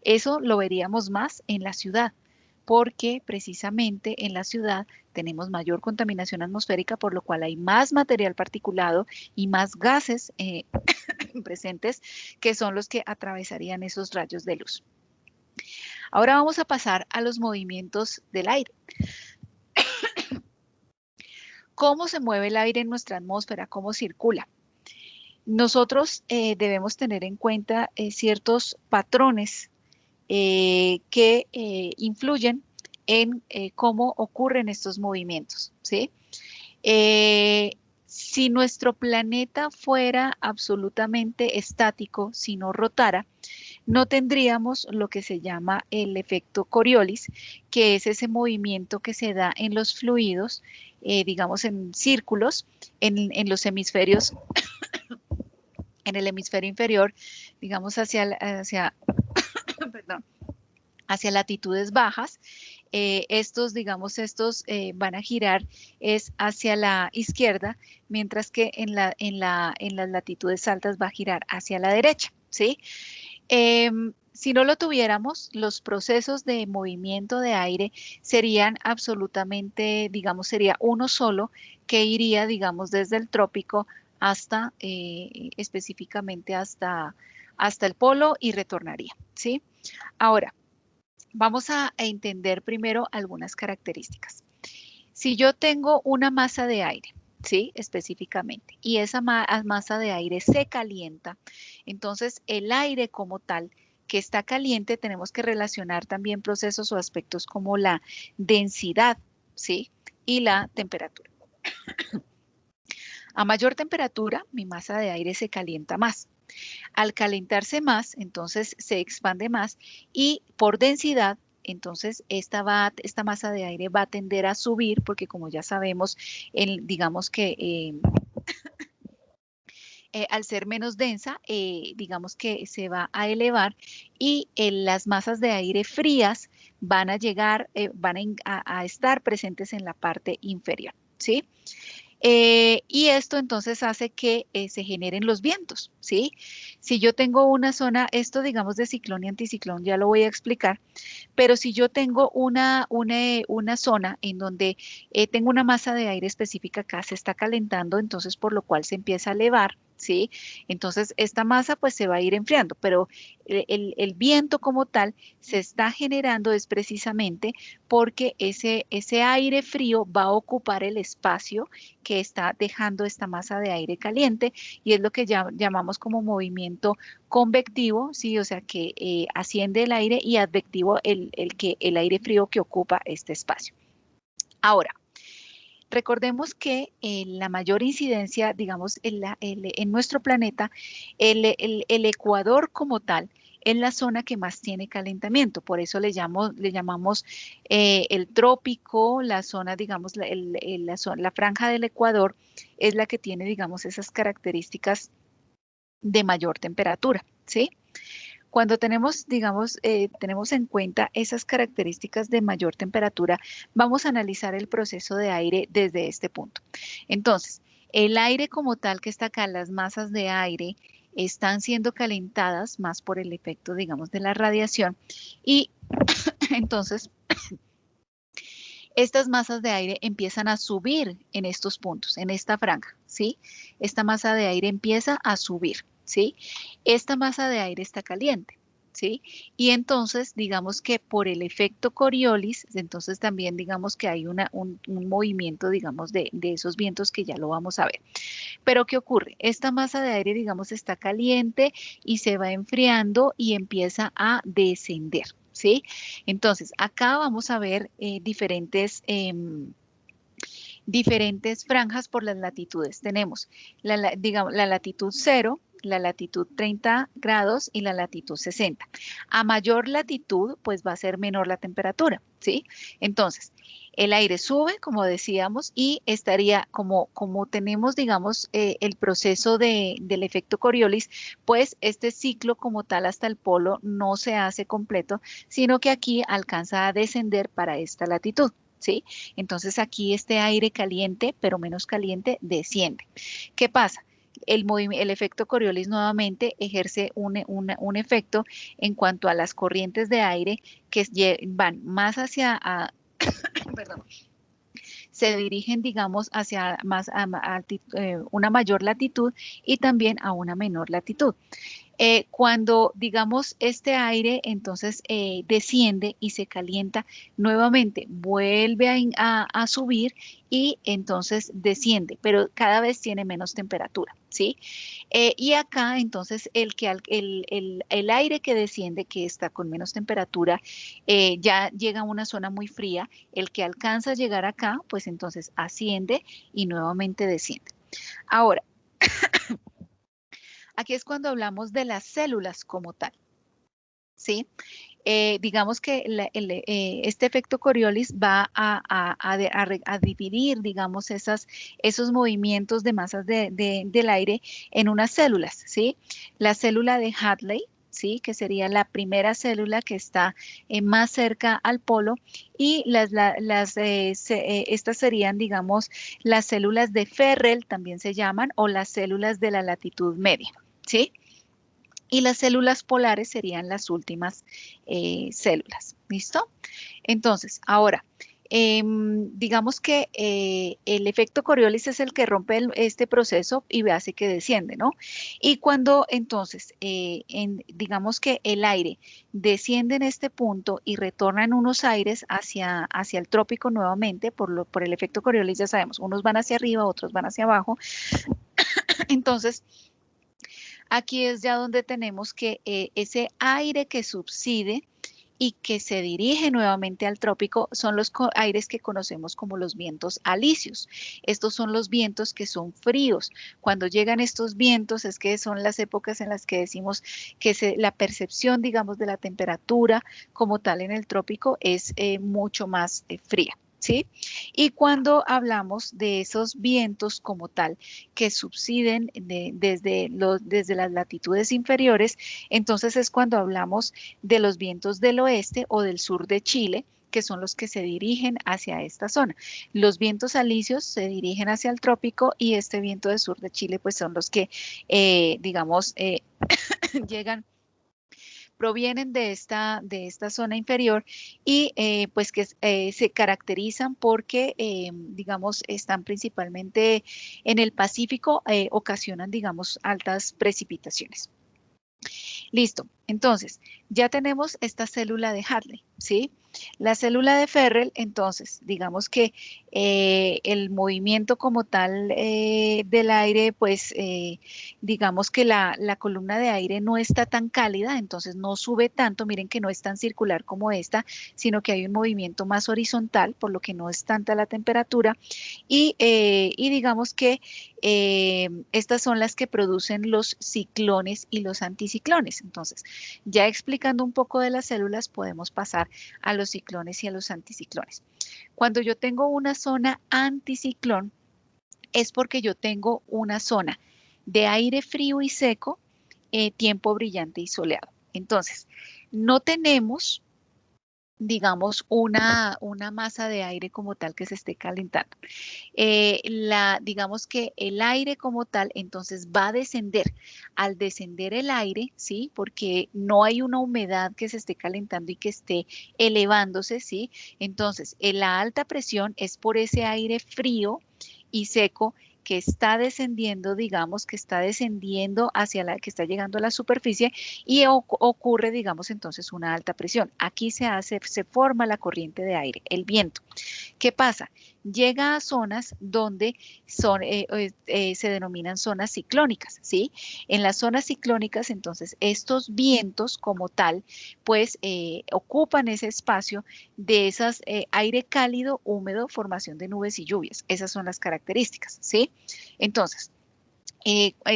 Eso lo veríamos más en la ciudad, porque precisamente en la ciudad tenemos mayor contaminación atmosférica, por lo cual hay más material particulado y más gases presentes, que son los que atravesarían esos rayos de luz. Ahora vamos a pasar a los movimientos del aire. ¿Cómo se mueve el aire en nuestra atmósfera? ¿Cómo circula? Nosotros debemos tener en cuenta ciertos patrones que influyen en cómo ocurren estos movimientos, ¿sí? Si nuestro planeta fuera absolutamente estático, si no rotara, no tendríamos lo que se llama el efecto Coriolis, que es ese movimiento que se da en los fluidos, digamos en círculos, en los hemisferios, en el hemisferio inferior, digamos perdón, hacia latitudes bajas. Digamos, estos van a girar es hacia la izquierda, mientras que en las latitudes altas va a girar hacia la derecha, ¿sí? Si no lo tuviéramos, los procesos de movimiento de aire serían absolutamente, digamos, sería uno solo que iría, digamos, desde el trópico hasta, específicamente hasta el polo y retornaría, ¿sí? Ahora, vamos a entender primero algunas características. Si yo tengo una masa de aire, ¿sí? Específicamente, y esa masa de aire se calienta, entonces el aire como tal que está caliente tenemos que relacionar también procesos o aspectos como la densidad, ¿sí? Y la temperatura. A mayor temperatura, mi masa de aire se calienta más. Al calentarse más, entonces se expande más y por densidad, entonces esta masa de aire va a tender a subir porque como ya sabemos, digamos que al ser menos densa, digamos que se va a elevar y las masas de aire frías van a llegar, a estar presentes en la parte inferior, ¿sí? Y esto entonces hace que se generen los vientos, ¿sí? Si yo tengo una zona, esto digamos de ciclón y anticiclón, ya lo voy a explicar, pero si yo tengo una zona en donde tengo una masa de aire específica acá, se está calentando, entonces por lo cual se empieza a elevar, ¿sí? Entonces esta masa pues se va a ir enfriando, pero el viento como tal se está generando es precisamente porque ese aire frío va a ocupar el espacio que está dejando esta masa de aire caliente y es lo que llamamos como movimiento convectivo, ¿sí? O sea que asciende el aire y advectivo el aire frío que ocupa este espacio. Ahora, recordemos que la mayor incidencia, digamos, en nuestro planeta, el ecuador como tal, es la zona que más tiene calentamiento, por eso le llamamos el trópico, la zona, digamos, la franja del Ecuador es la que tiene, digamos, esas características de mayor temperatura, ¿sí? Cuando tenemos, digamos, tenemos en cuenta esas características de mayor temperatura, vamos a analizar el proceso de aire desde este punto. Entonces, el aire como tal que está acá, las masas de aire están siendo calentadas más por el efecto, digamos, de la radiación y entonces estas masas de aire empiezan a subir en estos puntos, en esta franja, ¿sí? Esta masa de aire empieza a subir, ¿sí? Esta masa de aire está caliente, ¿sí? Y entonces, digamos que por el efecto Coriolis, entonces también digamos que hay un movimiento, digamos, de esos vientos que ya lo vamos a ver. Pero ¿qué ocurre? Esta masa de aire, digamos, está caliente y se va enfriando y empieza a descender, ¿sí? Entonces, acá vamos a ver diferentes franjas por las latitudes. Tenemos, digamos, la latitud 0, la latitud 30 grados y la latitud 60. A mayor latitud, pues va a ser menor la temperatura, ¿sí? Entonces, el aire sube, como decíamos, y estaría, como tenemos, digamos, el proceso del efecto Coriolis, pues este ciclo como tal hasta el polo no se hace completo, sino que aquí alcanza a descender para esta latitud, ¿sí? Entonces aquí este aire caliente, pero menos caliente, desciende. ¿Qué pasa? El efecto Coriolis nuevamente ejerce un efecto en cuanto a las corrientes de aire que van más hacia, perdón, se dirigen, digamos, hacia una mayor latitud y también a una menor latitud. Cuando, digamos, este aire entonces desciende y se calienta nuevamente, vuelve a subir y entonces desciende, pero cada vez tiene menos temperatura, ¿sí? Y acá entonces el aire que desciende, que está con menos temperatura, ya llega a una zona muy fría. El que alcanza a llegar acá, pues entonces asciende y nuevamente desciende. Ahora, aquí es cuando hablamos de las células como tal, ¿sí? Digamos que este efecto Coriolis va a dividir, digamos, esos movimientos de masas del aire en unas células, ¿sí? La célula de Hadley, ¿sí? Que sería la primera célula que está más cerca al polo, y estas serían, digamos, las células de Ferrel, también se llaman, o las células de la latitud media, ¿sí? Y las células polares serían las últimas células. ¿Listo? Entonces, ahora, digamos que el efecto Coriolis es el que rompe este proceso y hace que desciende, ¿no? Y cuando entonces, digamos que el aire desciende en este punto y retorna en unos aires hacia el trópico nuevamente, por el efecto Coriolis ya sabemos, unos van hacia arriba, otros van hacia abajo. Entonces, aquí es ya donde tenemos que ese aire que subside y que se dirige nuevamente al trópico son los aires que conocemos como los vientos alisios. Estos son los vientos que son fríos. Cuando llegan estos vientos es que son las épocas en las que decimos que la percepción, digamos, de la temperatura como tal en el trópico es mucho más fría. ¿Sí? Y cuando hablamos de esos vientos como tal que subsiden desde las latitudes inferiores, entonces es cuando hablamos de los vientos del oeste o del sur de Chile, que son los que se dirigen hacia esta zona. Los vientos alisios se dirigen hacia el trópico y este viento del sur de Chile, pues son los que, digamos, llegan, provienen de esta zona inferior y pues que se caracterizan porque, digamos, están principalmente en el Pacífico, ocasionan, digamos, altas precipitaciones. Listo. Entonces, ya tenemos esta célula de Hadley, ¿sí? La célula de Ferrel, entonces, digamos que el movimiento como tal del aire, pues, digamos que la columna de aire no está tan cálida, entonces no sube tanto. Miren que no es tan circular como esta, sino que hay un movimiento más horizontal, por lo que no es tanta la temperatura. Y digamos que estas son las que producen los ciclones y los anticiclones. Entonces, ya explicando un poco de las células, podemos pasar a los ciclones y a los anticiclones. Cuando yo tengo una zona anticiclón, es porque yo tengo una zona de aire frío y seco, tiempo brillante y soleado. Entonces, no tenemos, digamos, una masa de aire como tal que se esté calentando. Digamos que el aire como tal, entonces va a descender. Al descender el aire, ¿sí? Porque no hay una humedad que se esté calentando y que esté elevándose, ¿sí? Entonces, la alta presión es por ese aire frío y seco que está descendiendo, digamos, que está descendiendo que está llegando a la superficie y ocurre, digamos, entonces una alta presión. Aquí se forma la corriente de aire, el viento. ¿Qué pasa? Llega a zonas donde se denominan zonas ciclónicas, ¿sí? En las zonas ciclónicas, entonces, estos vientos como tal, pues ocupan ese espacio de esas aire cálido, húmedo, formación de nubes y lluvias. Esas son las características, ¿sí? Entonces,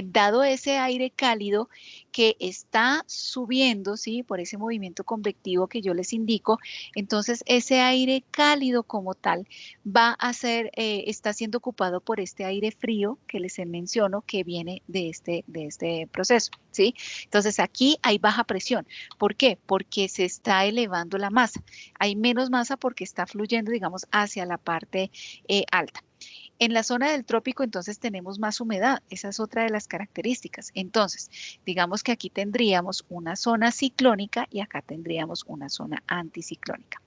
dado ese aire cálido que está subiendo, ¿sí? Por ese movimiento convectivo que yo les indico, entonces ese aire cálido como tal está siendo ocupado por este aire frío que les menciono que viene de este proceso, ¿sí? Entonces aquí hay baja presión. ¿Por qué? Porque se está elevando la masa. Hay menos masa porque está fluyendo, digamos, hacia la parte alta. En la zona del trópico, entonces, tenemos más humedad. Esa es otra de las características. Entonces, digamos que aquí tendríamos una zona ciclónica y acá tendríamos una zona anticiclónica.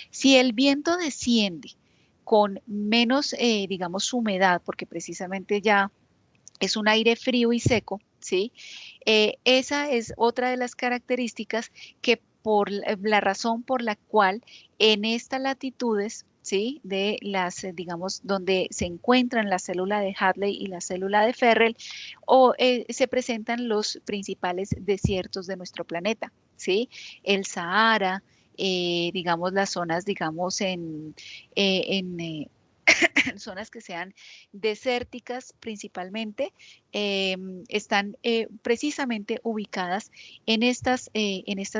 Si el viento desciende con menos, digamos, humedad, porque precisamente ya es un aire frío y seco, ¿sí? Esa es otra de las características que por la razón por la cual en estas latitudes, ¿sí? De las, digamos, donde se encuentran la célula de Hadley y la célula de Ferrel, se presentan los principales desiertos de nuestro planeta, ¿sí? El Sahara, digamos, las zonas, digamos, en zonas que sean desérticas principalmente, están precisamente ubicadas en estas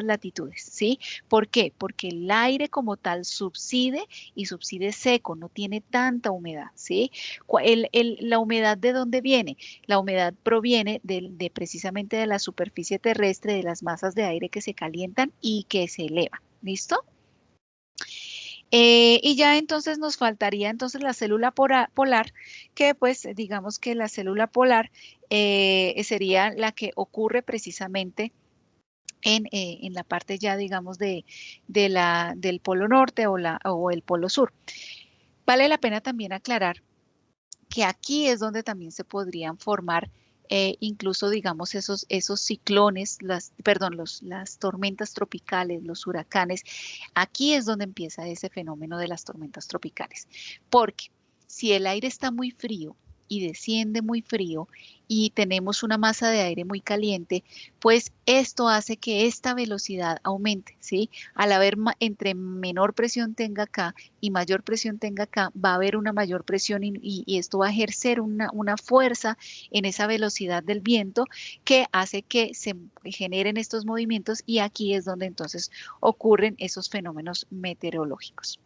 latitudes, ¿sí? ¿Por qué? Porque el aire como tal subside y subside seco, no tiene tanta humedad, ¿sí? La humedad, ¿de dónde viene? La humedad proviene de precisamente de la superficie terrestre, de las masas de aire que se calientan y que se elevan, ¿listo? Y ya entonces nos faltaría entonces la célula polar, que pues digamos que la célula polar sería la que ocurre precisamente en la parte ya digamos del polo norte o el polo sur. Vale la pena también aclarar que aquí es donde también se podrían formar incluso, digamos, esos ciclones, las tormentas tropicales, los huracanes. Aquí es donde empieza ese fenómeno de las tormentas tropicales. Porque si el aire está muy frío y desciende muy frío y tenemos una masa de aire muy caliente, pues esto hace que esta velocidad aumente, ¿sí? Al haber entre menor presión tenga acá y mayor presión tenga acá, va a haber una mayor presión y esto va a ejercer una fuerza en esa velocidad del viento que hace que se generen estos movimientos y aquí es donde entonces ocurren esos fenómenos meteorológicos.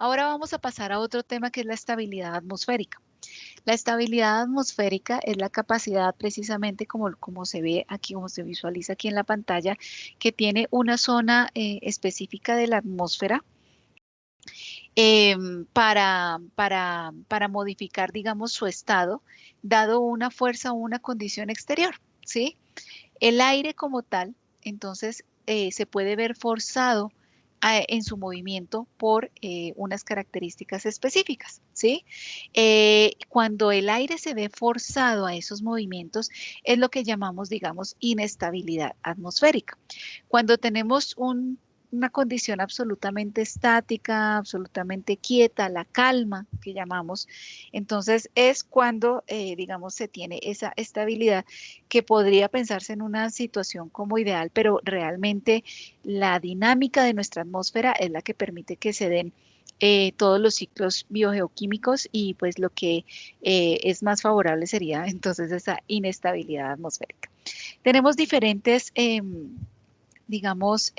Ahora vamos a pasar a otro tema que es la estabilidad atmosférica. La estabilidad atmosférica es la capacidad precisamente como se ve aquí, como se visualiza aquí en la pantalla, que tiene una zona específica de la atmósfera para modificar, digamos, su estado, dado una fuerza o una condición exterior, ¿sí? El aire como tal, entonces, se puede ver forzado en su movimiento por unas características específicas, ¿sí? Cuando el aire se ve forzado a esos movimientos, es lo que llamamos, digamos, inestabilidad atmosférica. Cuando tenemos una condición absolutamente estática, absolutamente quieta, la calma que llamamos, entonces es cuando, digamos, se tiene esa estabilidad que podría pensarse en una situación como ideal, pero realmente la dinámica de nuestra atmósfera es la que permite que se den todos los ciclos biogeoquímicos y pues lo que es más favorable sería entonces esa inestabilidad atmosférica. Tenemos diferentes, digamos,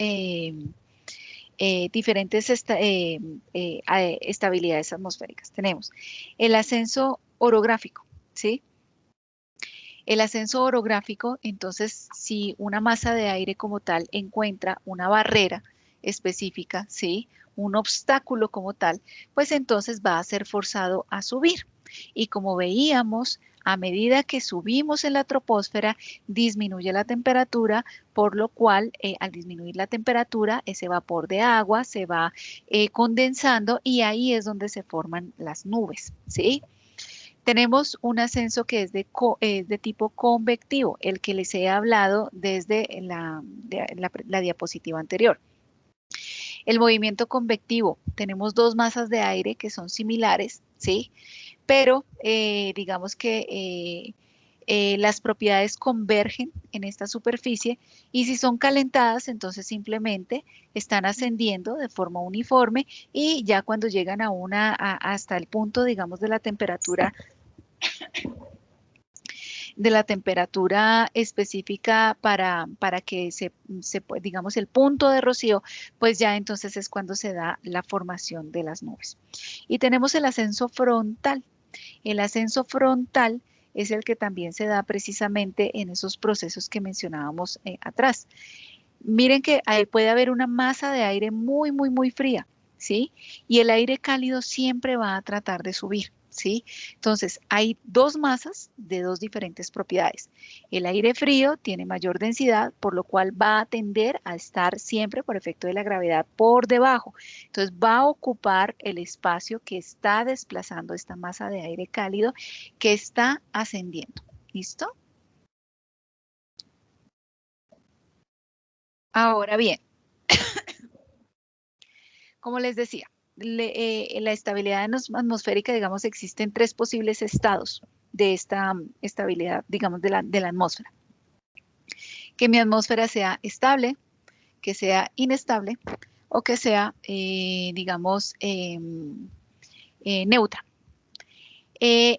diferentes estabilidades atmosféricas. Tenemos el ascenso orográfico, ¿sí? El ascenso orográfico, entonces, si una masa de aire como tal encuentra una barrera específica, ¿sí? Un obstáculo como tal, pues entonces va a ser forzado a subir. Y como veíamos, a medida que subimos en la troposfera, disminuye la temperatura, por lo cual, al disminuir la temperatura, ese vapor de agua se va condensando y ahí es donde se forman las nubes, ¿sí? Tenemos un ascenso que es de tipo convectivo, el que les he hablado desde la diapositiva anterior. El movimiento convectivo, tenemos dos masas de aire que son similares, ¿sí? Pero digamos que las propiedades convergen en esta superficie y si son calentadas, entonces simplemente están ascendiendo de forma uniforme y ya cuando llegan hasta el punto, digamos, de la temperatura específica para que digamos, el punto de rocío, pues ya entonces es cuando se da la formación de las nubes. Y tenemos el ascenso frontal. El ascenso frontal es el que también se da precisamente en esos procesos que mencionábamos atrás. Miren que ahí puede haber una masa de aire muy, muy, muy fría, ¿sí? Y el aire cálido siempre va a tratar de subir, ¿sí? Entonces, hay dos masas de dos diferentes propiedades. El aire frío tiene mayor densidad, por lo cual va a tender a estar siempre por efecto de la gravedad por debajo. Entonces, va a ocupar el espacio que está desplazando esta masa de aire cálido que está ascendiendo. ¿Listo? Ahora bien, como les decía, la estabilidad atmosférica, digamos, existen tres posibles estados de esta estabilidad, digamos, de la atmósfera. Que mi atmósfera sea estable, que sea inestable o que sea, digamos, neutra.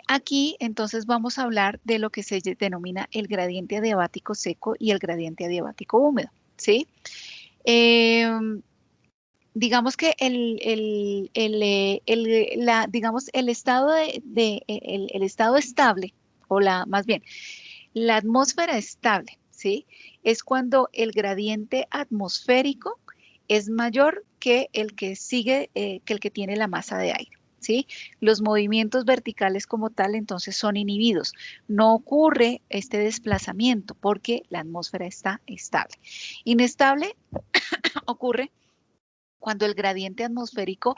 Aquí entonces vamos a hablar de lo que se denomina el gradiente adiabático seco y el gradiente adiabático húmedo, ¿sí? Digamos que digamos, el estado el estado estable, o más bien, la atmósfera estable, ¿sí? Es cuando el gradiente atmosférico es mayor que el que sigue, que el que tiene la masa de aire, ¿sí? Los movimientos verticales como tal, entonces, son inhibidos. No ocurre este desplazamiento porque la atmósfera está estable. Inestable ocurre cuando el gradiente atmosférico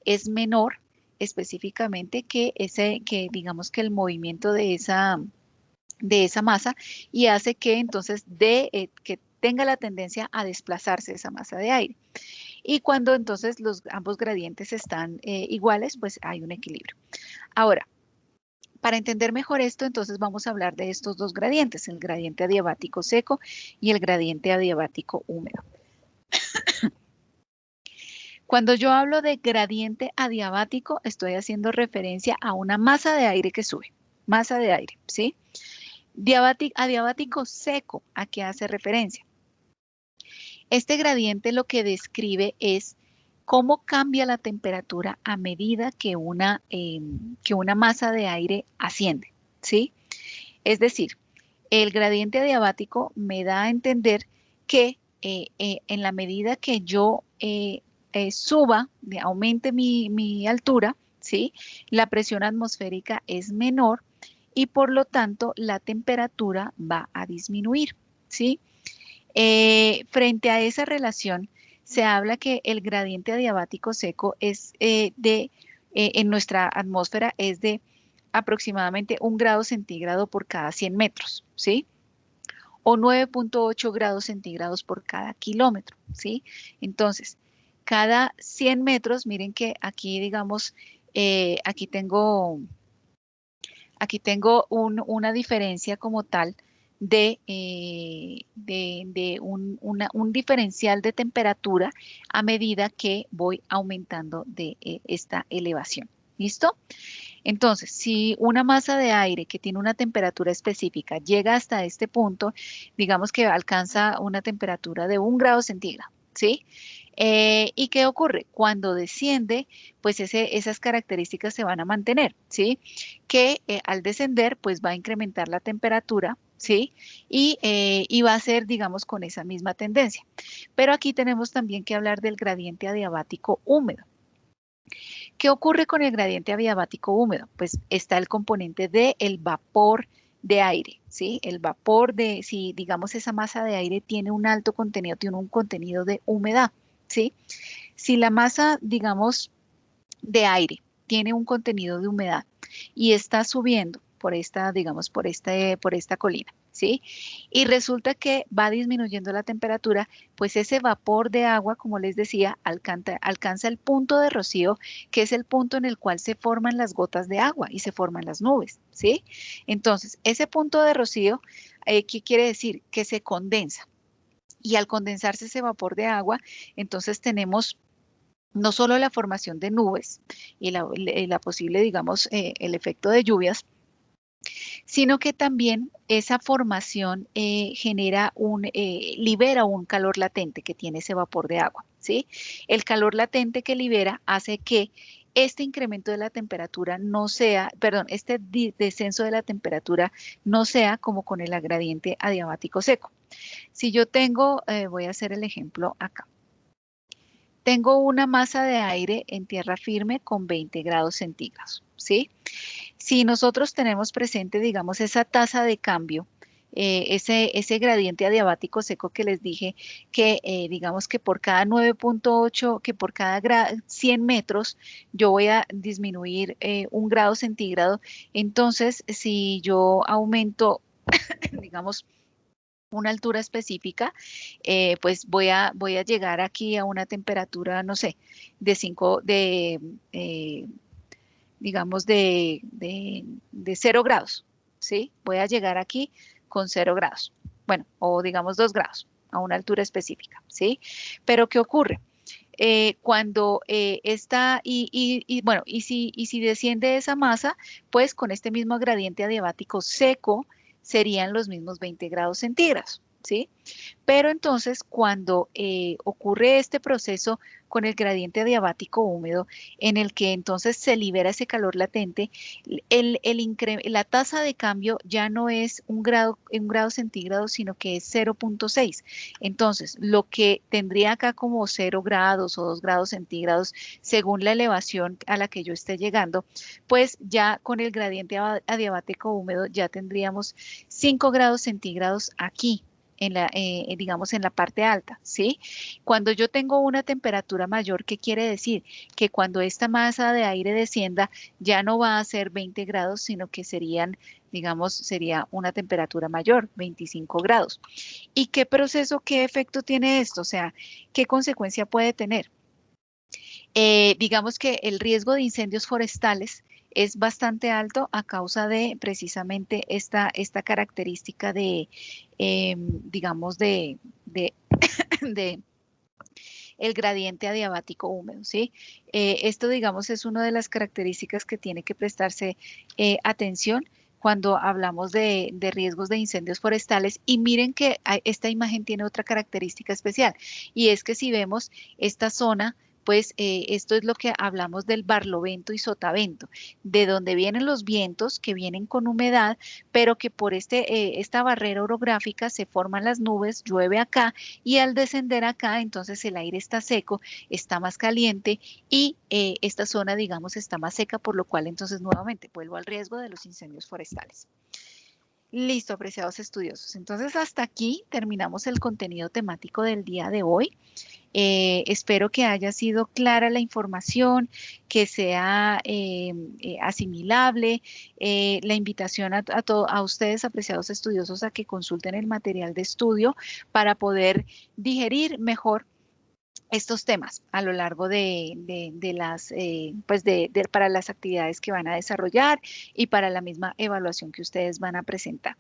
es menor específicamente que digamos que el movimiento de esa masa y hace que entonces que tenga la tendencia a desplazarse esa masa de aire. Y cuando entonces ambos gradientes están iguales, pues hay un equilibrio. Ahora, para entender mejor esto, entonces vamos a hablar de estos dos gradientes, el gradiente adiabático seco y el gradiente adiabático húmedo. Cuando yo hablo de gradiente adiabático, estoy haciendo referencia a una masa de aire que sube, masa de aire, ¿sí? Adiabático seco, ¿a qué hace referencia? Este gradiente lo que describe es cómo cambia la temperatura a medida que una masa de aire asciende, ¿sí? Es decir, el gradiente adiabático me da a entender que en la medida que yo suba, aumente mi altura, ¿sí? La presión atmosférica es menor y por lo tanto la temperatura va a disminuir, ¿sí? Frente a esa relación, se habla que el gradiente adiabático seco en nuestra atmósfera es de aproximadamente 1 grado centígrado por cada 100 metros, ¿sí? O 9,8 grados centígrados por cada kilómetro, ¿sí? Entonces, cada 100 metros, miren que aquí, digamos, aquí tengo una diferencia como tal de un diferencial de temperatura a medida que voy aumentando de esta elevación. ¿Listo? Entonces, si una masa de aire que tiene una temperatura específica llega hasta este punto, digamos que alcanza una temperatura de 1 grado centígrado, ¿sí? ¿Y qué ocurre? Cuando desciende, pues esas características se van a mantener, ¿sí? Que al descender, pues va a incrementar la temperatura, ¿sí? Y va a ser, digamos, con esa misma tendencia. Pero aquí tenemos también que hablar del gradiente adiabático húmedo. ¿Qué ocurre con el gradiente adiabático húmedo? Pues está el componente del vapor de aire, ¿sí? El vapor si digamos esa masa de aire tiene un alto contenido, tiene un contenido de humedad, ¿sí? Si la masa, digamos, de aire tiene un contenido de humedad y está subiendo por esta, digamos, por esta colina, ¿sí? Y resulta que va disminuyendo la temperatura, pues ese vapor de agua, como les decía, alcanza el punto de rocío, que es el punto en el cual se forman las gotas de agua y se forman las nubes, ¿sí? Entonces, ese punto de rocío, ¿qué quiere decir? Que se condensa. Y al condensarse ese vapor de agua, entonces tenemos no solo la formación de nubes y la posible, digamos, el efecto de lluvias, sino que también esa formación libera un calor latente que tiene ese vapor de agua, ¿sí? El calor latente que libera hace que este incremento de la temperatura no sea, perdón, este descenso de la temperatura no sea como con el gradiente adiabático seco. Si yo tengo, voy a hacer el ejemplo acá. Tengo una masa de aire en tierra firme con 20 grados centígrados, ¿sí? Si nosotros tenemos presente, digamos, esa tasa de cambio, ese gradiente adiabático seco que les dije, que digamos que por cada 9,8, que por cada 100 metros, yo voy a disminuir 1 grado centígrado. Entonces, si yo aumento, digamos, una altura específica, pues voy a llegar aquí a una temperatura, no sé, de 5, digamos, de 0 grados, ¿sí? Voy a llegar aquí con 0 grados, bueno, o digamos 2 grados, a una altura específica, ¿sí? Pero ¿qué ocurre? Cuando está, bueno, y si desciende esa masa, pues con este mismo gradiente adiabático seco, serían los mismos 20 grados centígrados, ¿sí? Pero entonces, cuando ocurre este proceso con el gradiente adiabático húmedo, en el que entonces se libera ese calor latente, la tasa de cambio ya no es 1 grado centígrado, sino que es 0,6. Entonces, lo que tendría acá como 0 grados o 2 grados centígrados, según la elevación a la que yo esté llegando, pues ya con el gradiente adiabático húmedo ya tendríamos 5 grados centígrados aquí digamos, en la parte alta, ¿sí? Cuando yo tengo una temperatura mayor, ¿qué quiere decir? Que cuando esta masa de aire descienda, ya no va a ser 20 grados, sino que serían, digamos, sería una temperatura mayor, 25 grados. ¿Y qué proceso, qué efecto tiene esto? O sea, ¿qué consecuencia puede tener? Digamos que el riesgo de incendios forestales es bastante alto a causa de precisamente esta característica de, digamos, de el gradiente adiabático húmedo, ¿sí? Esto, digamos, es una de las características que tiene que prestarse atención cuando hablamos de riesgos de incendios forestales. Y miren que esta imagen tiene otra característica especial, y es que si vemos esta zona, pues esto es lo que hablamos del barlovento y sotavento, de donde vienen los vientos que vienen con humedad, pero que por esta barrera orográfica se forman las nubes, llueve acá, y al descender acá, entonces el aire está seco, está más caliente, y esta zona, digamos, está más seca, por lo cual entonces nuevamente vuelvo al riesgo de los incendios forestales. Listo, apreciados estudiosos. Entonces, hasta aquí terminamos el contenido temático del día de hoy. Espero que haya sido clara la información, que sea asimilable. La invitación a ustedes, apreciados estudiosos, a que consulten el material de estudio para poder digerir mejor estos temas a lo largo de las, pues para las actividades que van a desarrollar y para la misma evaluación que ustedes van a presentar.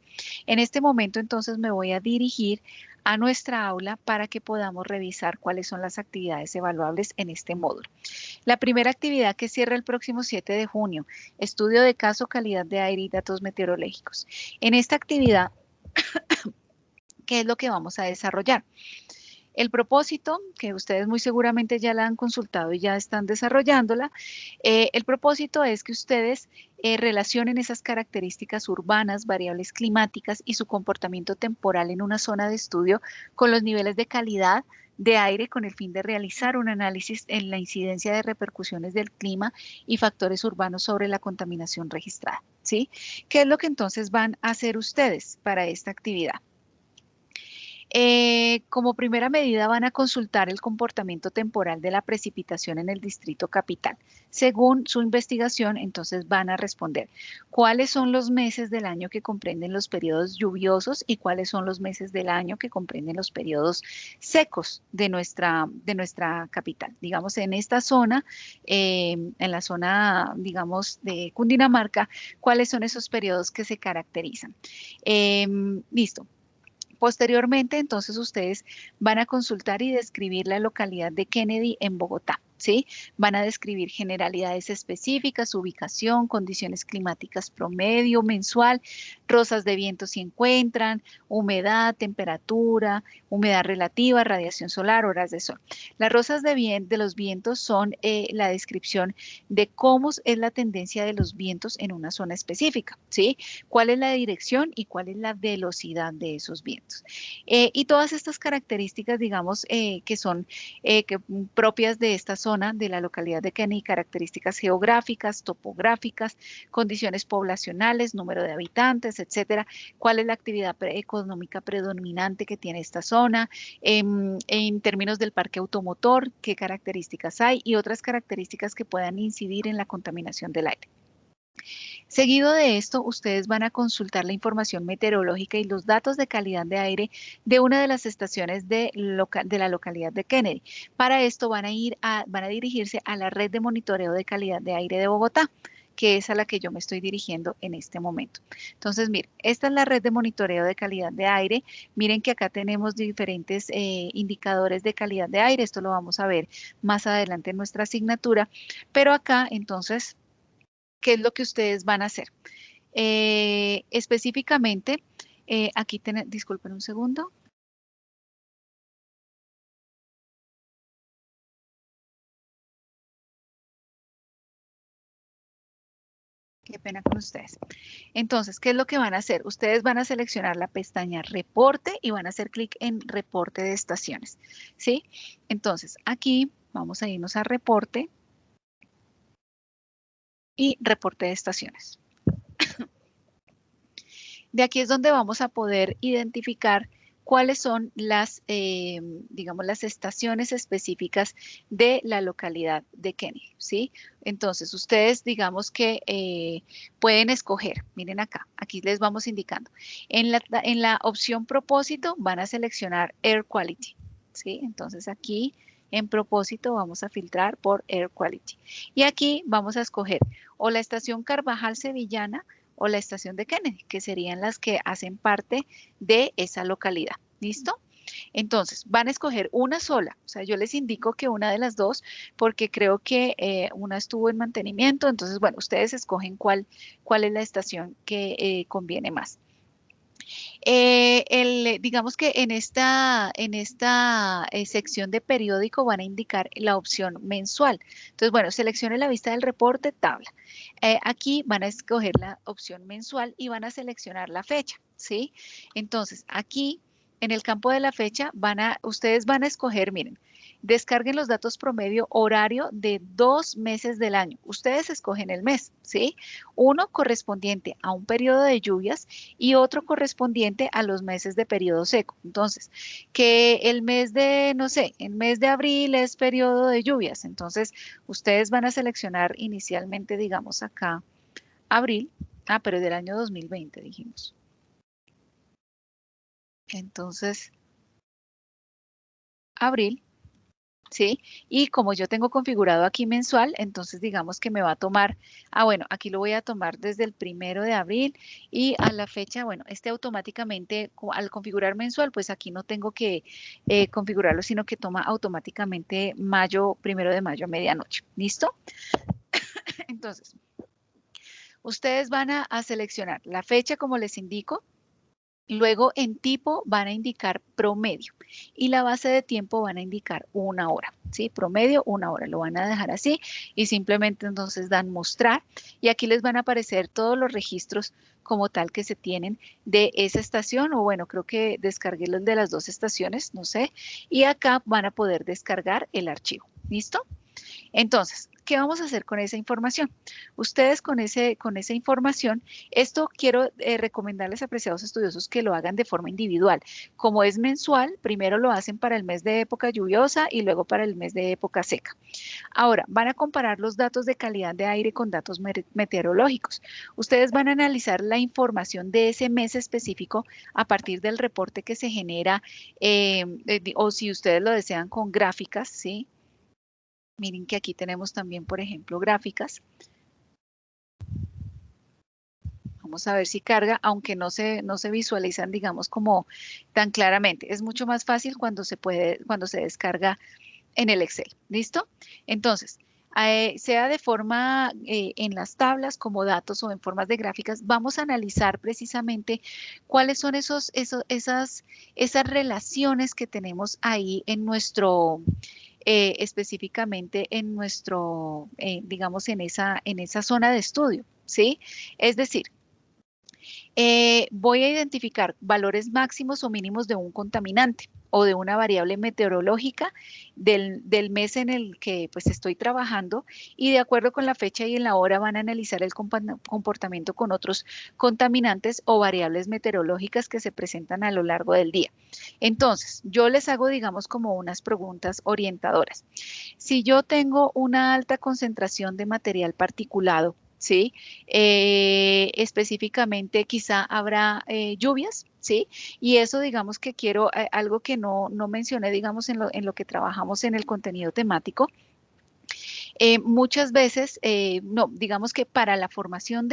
En este momento, entonces, me voy a dirigir a nuestra aula para que podamos revisar cuáles son las actividades evaluables en este módulo. La primera actividad, que cierra el próximo 7 de junio, estudio de caso, calidad de aire y datos meteorológicos. En esta actividad, ¿qué es lo que vamos a desarrollar? El propósito, que ustedes muy seguramente ya la han consultado y ya están desarrollándola, el propósito es que ustedes relacionen esas características urbanas, variables climáticas y su comportamiento temporal en una zona de estudio con los niveles de calidad de aire, con el fin de realizar un análisis en la incidencia de repercusiones del clima y factores urbanos sobre la contaminación registrada, ¿sí? ¿Qué es lo que entonces van a hacer ustedes para esta actividad? Como primera medida van a consultar el comportamiento temporal de la precipitación en el distrito capital. Según su investigación, entonces van a responder cuáles son los meses del año que comprenden los periodos lluviosos y cuáles son los meses del año que comprenden los periodos secos de nuestra capital. Digamos, en esta zona, en la zona, digamos, de Cundinamarca, ¿cuáles son esos periodos que se caracterizan? Listo. Posteriormente, entonces, ustedes van a consultar y describir la localidad de Kennedy en Bogotá, ¿sí? Van a describir generalidades específicas, ubicación, condiciones climáticas promedio mensual, rosas de viento si encuentran, humedad, temperatura, humedad relativa, radiación solar, horas de sol. Las rosas de los vientos son la descripción de cómo es la tendencia de los vientos en una zona específica, ¿sí? Cuál es la dirección y cuál es la velocidad de esos vientos. Y todas estas características, digamos, que son propias de esta zona, de la localidad de Kennedy, características geográficas, topográficas, condiciones poblacionales, número de habitantes, etcétera, cuál es la actividad económica predominante que tiene esta zona, en términos del parque automotor, qué características hay y otras características que puedan incidir en la contaminación del aire. Seguido de esto, ustedes van a consultar la información meteorológica y los datos de calidad de aire de una de las estaciones de la localidad de Kennedy. Para esto van a dirigirse a la red de monitoreo de calidad de aire de Bogotá, que es a la que yo me estoy dirigiendo en este momento. Entonces, miren, esta es la red de monitoreo de calidad de aire. Miren que acá tenemos diferentes indicadores de calidad de aire. Esto lo vamos a ver más adelante en nuestra asignatura. Pero acá, entonces, ¿qué es lo que ustedes van a hacer? Específicamente, aquí disculpen un segundo. Qué pena con ustedes. Entonces, ¿qué es lo que van a hacer? Ustedes van a seleccionar la pestaña Reporte y van a hacer clic en Reporte de estaciones, ¿sí? Entonces, aquí vamos a irnos a Reporte y Reporte de estaciones. De aquí es donde vamos a poder identificar cuáles son las, digamos, las estaciones específicas de la localidad de Kennedy, ¿sí? Entonces, ustedes, digamos que pueden escoger, miren acá, aquí les vamos indicando. En la opción propósito van a seleccionar Air Quality, ¿sí? Entonces, aquí en propósito vamos a filtrar por Air Quality. Y aquí vamos a escoger o la estación Carvajal Sevillana o la estación de Kennedy, que serían las que hacen parte de esa localidad. ¿Listo? Entonces, van a escoger una sola. O sea, yo les indico que una de las dos, porque creo que una estuvo en mantenimiento. Entonces, bueno, ustedes escogen cuál es la estación que conviene más. Digamos que en esta sección de periódico van a indicar la opción mensual. Entonces, bueno, seleccione la vista del reporte, tabla. Aquí van a escoger la opción mensual y van a seleccionar la fecha, ¿sí? Entonces, aquí en el campo de la fecha ustedes van a escoger, miren, descarguen los datos promedio horario de 2 meses del año. Ustedes escogen el mes, ¿sí? Uno correspondiente a un periodo de lluvias y otro correspondiente a los meses de periodo seco. Entonces, que el mes de, no sé, el mes de abril es periodo de lluvias. Entonces, ustedes van a seleccionar inicialmente, digamos acá, abril. Ah, pero es del año 2020, dijimos. Entonces, abril. ¿Sí? Y como yo tengo configurado aquí mensual, entonces digamos que me va a tomar, bueno, aquí lo voy a tomar desde el 1 de abril y a la fecha, bueno, automáticamente, al configurar mensual, pues aquí no tengo que configurarlo, sino que toma automáticamente 1 de mayo a medianoche. ¿Listo? Entonces, ustedes van a seleccionar la fecha como les indico. Luego en tipo van a indicar promedio y la base de tiempo van a indicar 1 hora, ¿sí? Promedio 1 hora, lo van a dejar así y simplemente entonces dan mostrar y aquí les van a aparecer todos los registros como tal que se tienen de esa estación o bueno, creo que descargué los de las dos estaciones, no sé, y acá van a poder descargar el archivo, ¿listo? Entonces, ¿qué vamos a hacer con esa información? Ustedes con esa información, esto quiero recomendarles, apreciados estudiosos, que lo hagan de forma individual. Como es mensual, primero lo hacen para el mes de época lluviosa y luego para el mes de época seca. Ahora, van a comparar los datos de calidad de aire con datos meteorológicos. Ustedes van a analizar la información de ese mes específico a partir del reporte que se genera o si ustedes lo desean con gráficas, ¿sí? Miren que aquí tenemos también, por ejemplo, gráficas. Vamos a ver si carga, aunque no se visualizan, digamos, como tan claramente. Es mucho más fácil cuando se descarga en el Excel, ¿listo? Entonces, sea de forma en las tablas como datos o en formas de gráficas, vamos a analizar precisamente cuáles son esas relaciones que tenemos ahí en nuestro, específicamente en nuestro, digamos, en esa zona de estudio, ¿sí? Es decir, voy a identificar valores máximos o mínimos de un contaminante o de una variable meteorológica del mes en el que pues estoy trabajando y de acuerdo con la fecha y en la hora van a analizar el comportamiento con otros contaminantes o variables meteorológicas que se presentan a lo largo del día. Entonces, yo les hago, digamos, como unas preguntas orientadoras. Si yo tengo una alta concentración de material particulado, ¿sí? Específicamente quizá habrá lluvias, ¿sí? Y eso digamos que quiero, algo que no mencioné, digamos, en lo que trabajamos en el contenido temático. Muchas veces, no, digamos que para la formación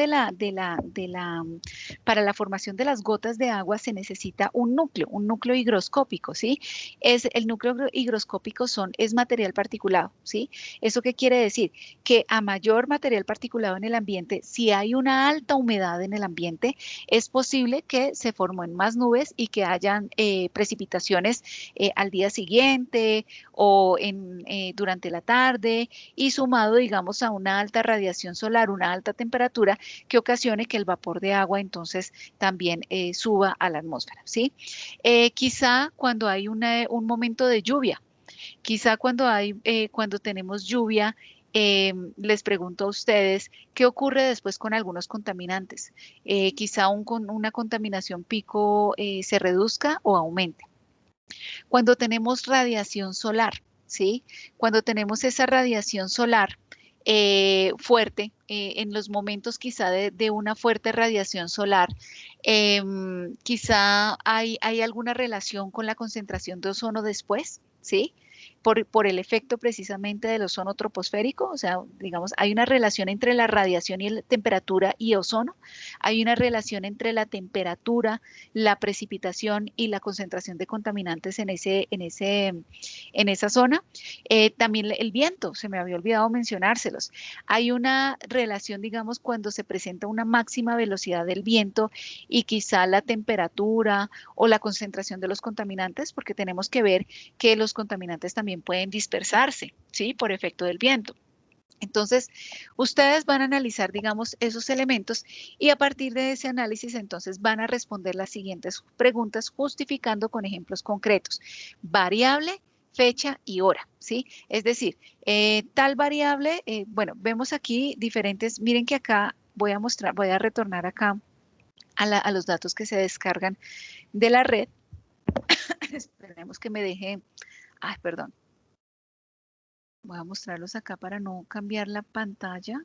para la formación de las gotas de agua se necesita un núcleo higroscópico, ¿sí? El núcleo higroscópico es material particulado, ¿sí? ¿Eso qué quiere decir? Que a mayor material particulado en el ambiente, si hay una alta humedad en el ambiente, es posible que se formen más nubes y que hayan precipitaciones al día siguiente o durante la tarde y sumado, digamos, a una alta radiación solar, una alta temperatura que ocasione que el vapor de agua entonces también suba a la atmósfera, ¿sí? Quizá cuando hay un momento de lluvia, quizá cuando tenemos lluvia, les pregunto a ustedes, ¿qué ocurre después con algunos contaminantes? Quizá una contaminación pico se reduzca o aumente. Cuando tenemos radiación solar, ¿sí? Cuando tenemos esa radiación solar fuerte, en los momentos quizá de una fuerte radiación solar, quizá hay alguna relación con la concentración de ozono después, ¿sí? Por el efecto precisamente del ozono troposférico, o sea, digamos, hay una relación entre la radiación y la temperatura y ozono, hay una relación entre la temperatura, la precipitación y la concentración de contaminantes en esa zona. También el viento, se me había olvidado mencionárselos. Hay una relación, digamos, cuando se presenta una máxima velocidad del viento y quizá la temperatura o la concentración de los contaminantes, porque tenemos que ver que los contaminantes también pueden dispersarse, ¿sí? Por efecto del viento. Entonces, ustedes van a analizar, digamos, esos elementos y a partir de ese análisis, entonces van a responder las siguientes preguntas justificando con ejemplos concretos. Variable, fecha y hora, ¿sí? Es decir, tal variable, bueno, vemos aquí diferentes, miren que acá voy a retornar acá a los datos que se descargan de la red. Esperemos que me deje, ay, perdón. Voy a mostrarlos acá para no cambiar la pantalla.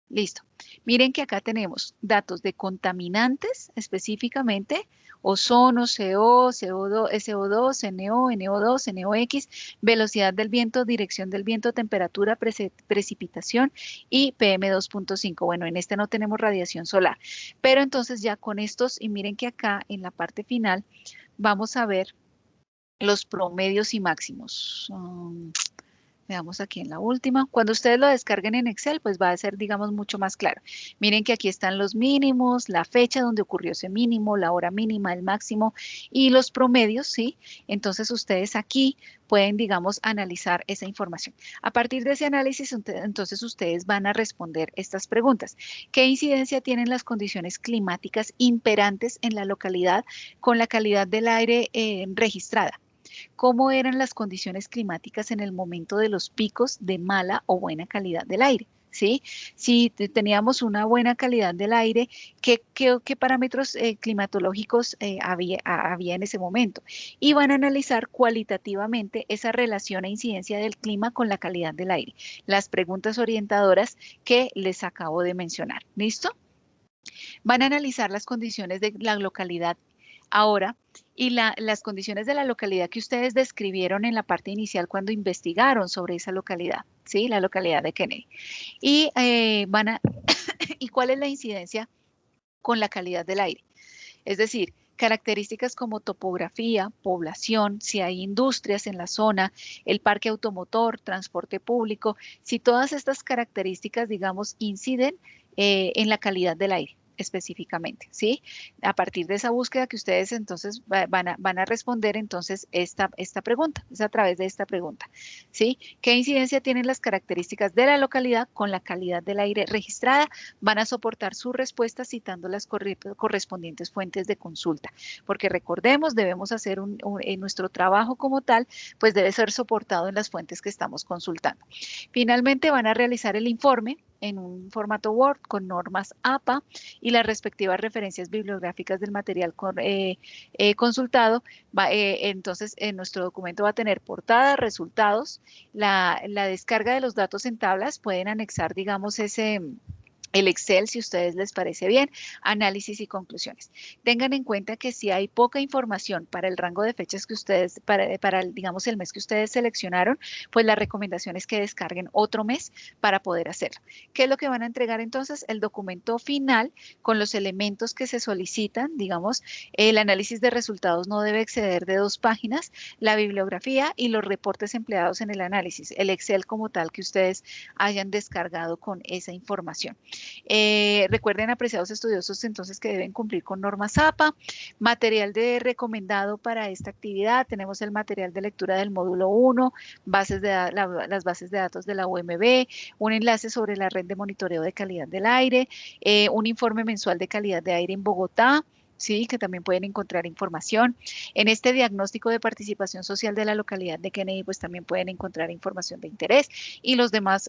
Listo. Miren que acá tenemos datos de contaminantes específicamente, ozono, CO, CO2, SO2, NO, NO2, NOx, velocidad del viento, dirección del viento, temperatura, precipitación y PM2.5. Bueno, en este no tenemos radiación solar, pero entonces ya con estos, y miren que acá en la parte final vamos a ver los promedios y máximos. Veamos aquí en la última. Cuando ustedes lo descarguen en Excel, pues va a ser, digamos, mucho más claro. Miren que aquí están los mínimos, la fecha donde ocurrió ese mínimo, la hora mínima, el máximo y los promedios, ¿sí? Entonces ustedes aquí pueden, digamos, analizar esa información. A partir de ese análisis, entonces ustedes van a responder estas preguntas. ¿Qué incidencia tienen las condiciones climáticas imperantes en la localidad con la calidad del aire registrada? ¿Cómo eran las condiciones climáticas en el momento de los picos de mala o buena calidad del aire? ¿Sí? Si teníamos una buena calidad del aire, ¿qué parámetros climatológicos había en ese momento? Y van a analizar cualitativamente esa relación e incidencia del clima con la calidad del aire. Las preguntas orientadoras que les acabo de mencionar. ¿Listo? Van a analizar las condiciones de la localidad ahora y las condiciones de la localidad que ustedes describieron en la parte inicial cuando investigaron sobre esa localidad, ¿sí? La localidad de Kennedy. Y, ¿y cuál es la incidencia con la calidad del aire? Es decir, Características como topografía, población, si hay industrias en la zona, el parque automotor, transporte público, si todas estas características, digamos, inciden en la calidad del aire específicamente, ¿sí? A partir de esa búsqueda que ustedes entonces van a responder entonces esta pregunta, es a través de esta pregunta, ¿sí? ¿Qué incidencia tienen las características de la localidad con la calidad del aire registrada? Van a soportar su respuesta citando las correspondientes fuentes de consulta, porque recordemos, debemos hacer nuestro trabajo como tal, pues debe ser soportado en las fuentes que estamos consultando. Finalmente van a realizar el informe en un formato Word con normas APA y las respectivas referencias bibliográficas del material consultado. Entonces, en nuestro documento va a tener portada, resultados, la descarga de los datos en tablas, pueden anexar, digamos, el Excel, si a ustedes les parece bien, análisis y conclusiones. Tengan en cuenta que si hay poca información para el rango de fechas que ustedes, digamos, el mes que ustedes seleccionaron, pues la recomendación es que descarguen otro mes para poder hacerlo. ¿Qué es lo que van a entregar entonces? El documento final con los elementos que se solicitan, digamos, el análisis de resultados no debe exceder de 2 páginas, la bibliografía y los reportes empleados en el análisis, el Excel como tal que ustedes hayan descargado con esa información. Recuerden, apreciados estudiosos, entonces que deben cumplir con normas APA. Material recomendado para esta actividad. Tenemos el material de lectura del módulo 1, las bases de datos de la UMB, un enlace sobre la red de monitoreo de calidad del aire, un informe mensual de calidad de aire en Bogotá, sí, que también pueden encontrar información. En este diagnóstico de participación social de la localidad de Kennedy, pues también pueden encontrar información de interés y las demás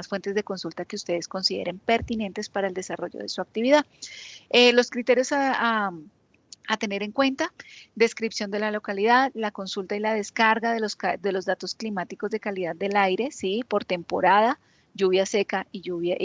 fuentes de consulta que ustedes consideren pertinentes para el desarrollo de su actividad. Los criterios a tener en cuenta: descripción de la localidad, la consulta y la descarga de los datos climáticos de calidad del aire, ¿sí? Por temporada, lluvia seca y lluvia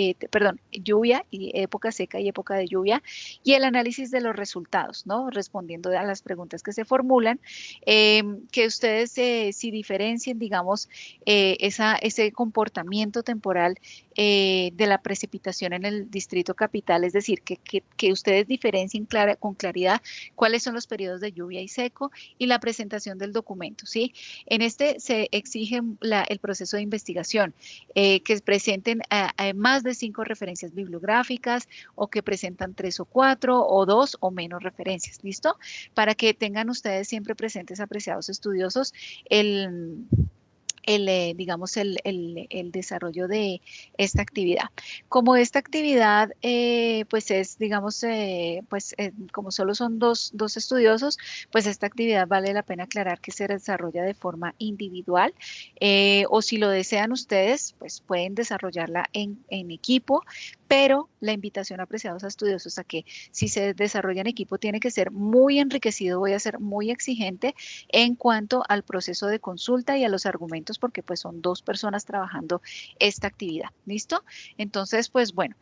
y época seca y época de lluvia, y el análisis de los resultados, ¿no? Respondiendo a las preguntas que se formulan, que ustedes si diferencien, digamos, ese comportamiento temporal de la precipitación en el distrito capital, es decir, que ustedes diferencien con claridad cuáles son los periodos de lluvia y seco y la presentación del documento, ¿sí? En este se exige el proceso de investigación, que presenten más de 5 referencias bibliográficas o que presentan 3 o 4 o 2 o menos referencias, ¿listo? Para que tengan ustedes siempre presentes, apreciados estudiosos, digamos, el desarrollo de esta actividad. Como esta actividad, pues es, digamos, como solo son dos estudiosos, pues esta actividad vale la pena aclarar que se desarrolla de forma individual, o si lo desean ustedes, pues pueden desarrollarla en equipo, pero la invitación, apreciados a estudiosos, a que si se desarrolla en equipo tiene que ser muy enriquecido, voy a ser muy exigente en cuanto al proceso de consulta y a los argumentos, porque pues son 2 personas trabajando esta actividad, ¿listo? Entonces, pues bueno,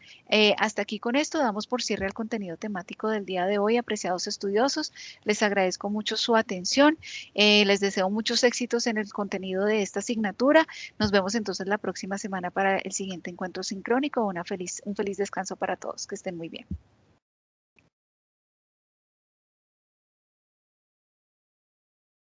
hasta aquí con esto damos por cierre el contenido temático del día de hoy, apreciados estudiosos. Les agradezco mucho su atención, les deseo muchos éxitos en el contenido de esta asignatura. Nos vemos entonces la próxima semana para el siguiente encuentro sincrónico. Un feliz descanso para todos, que estén muy bien.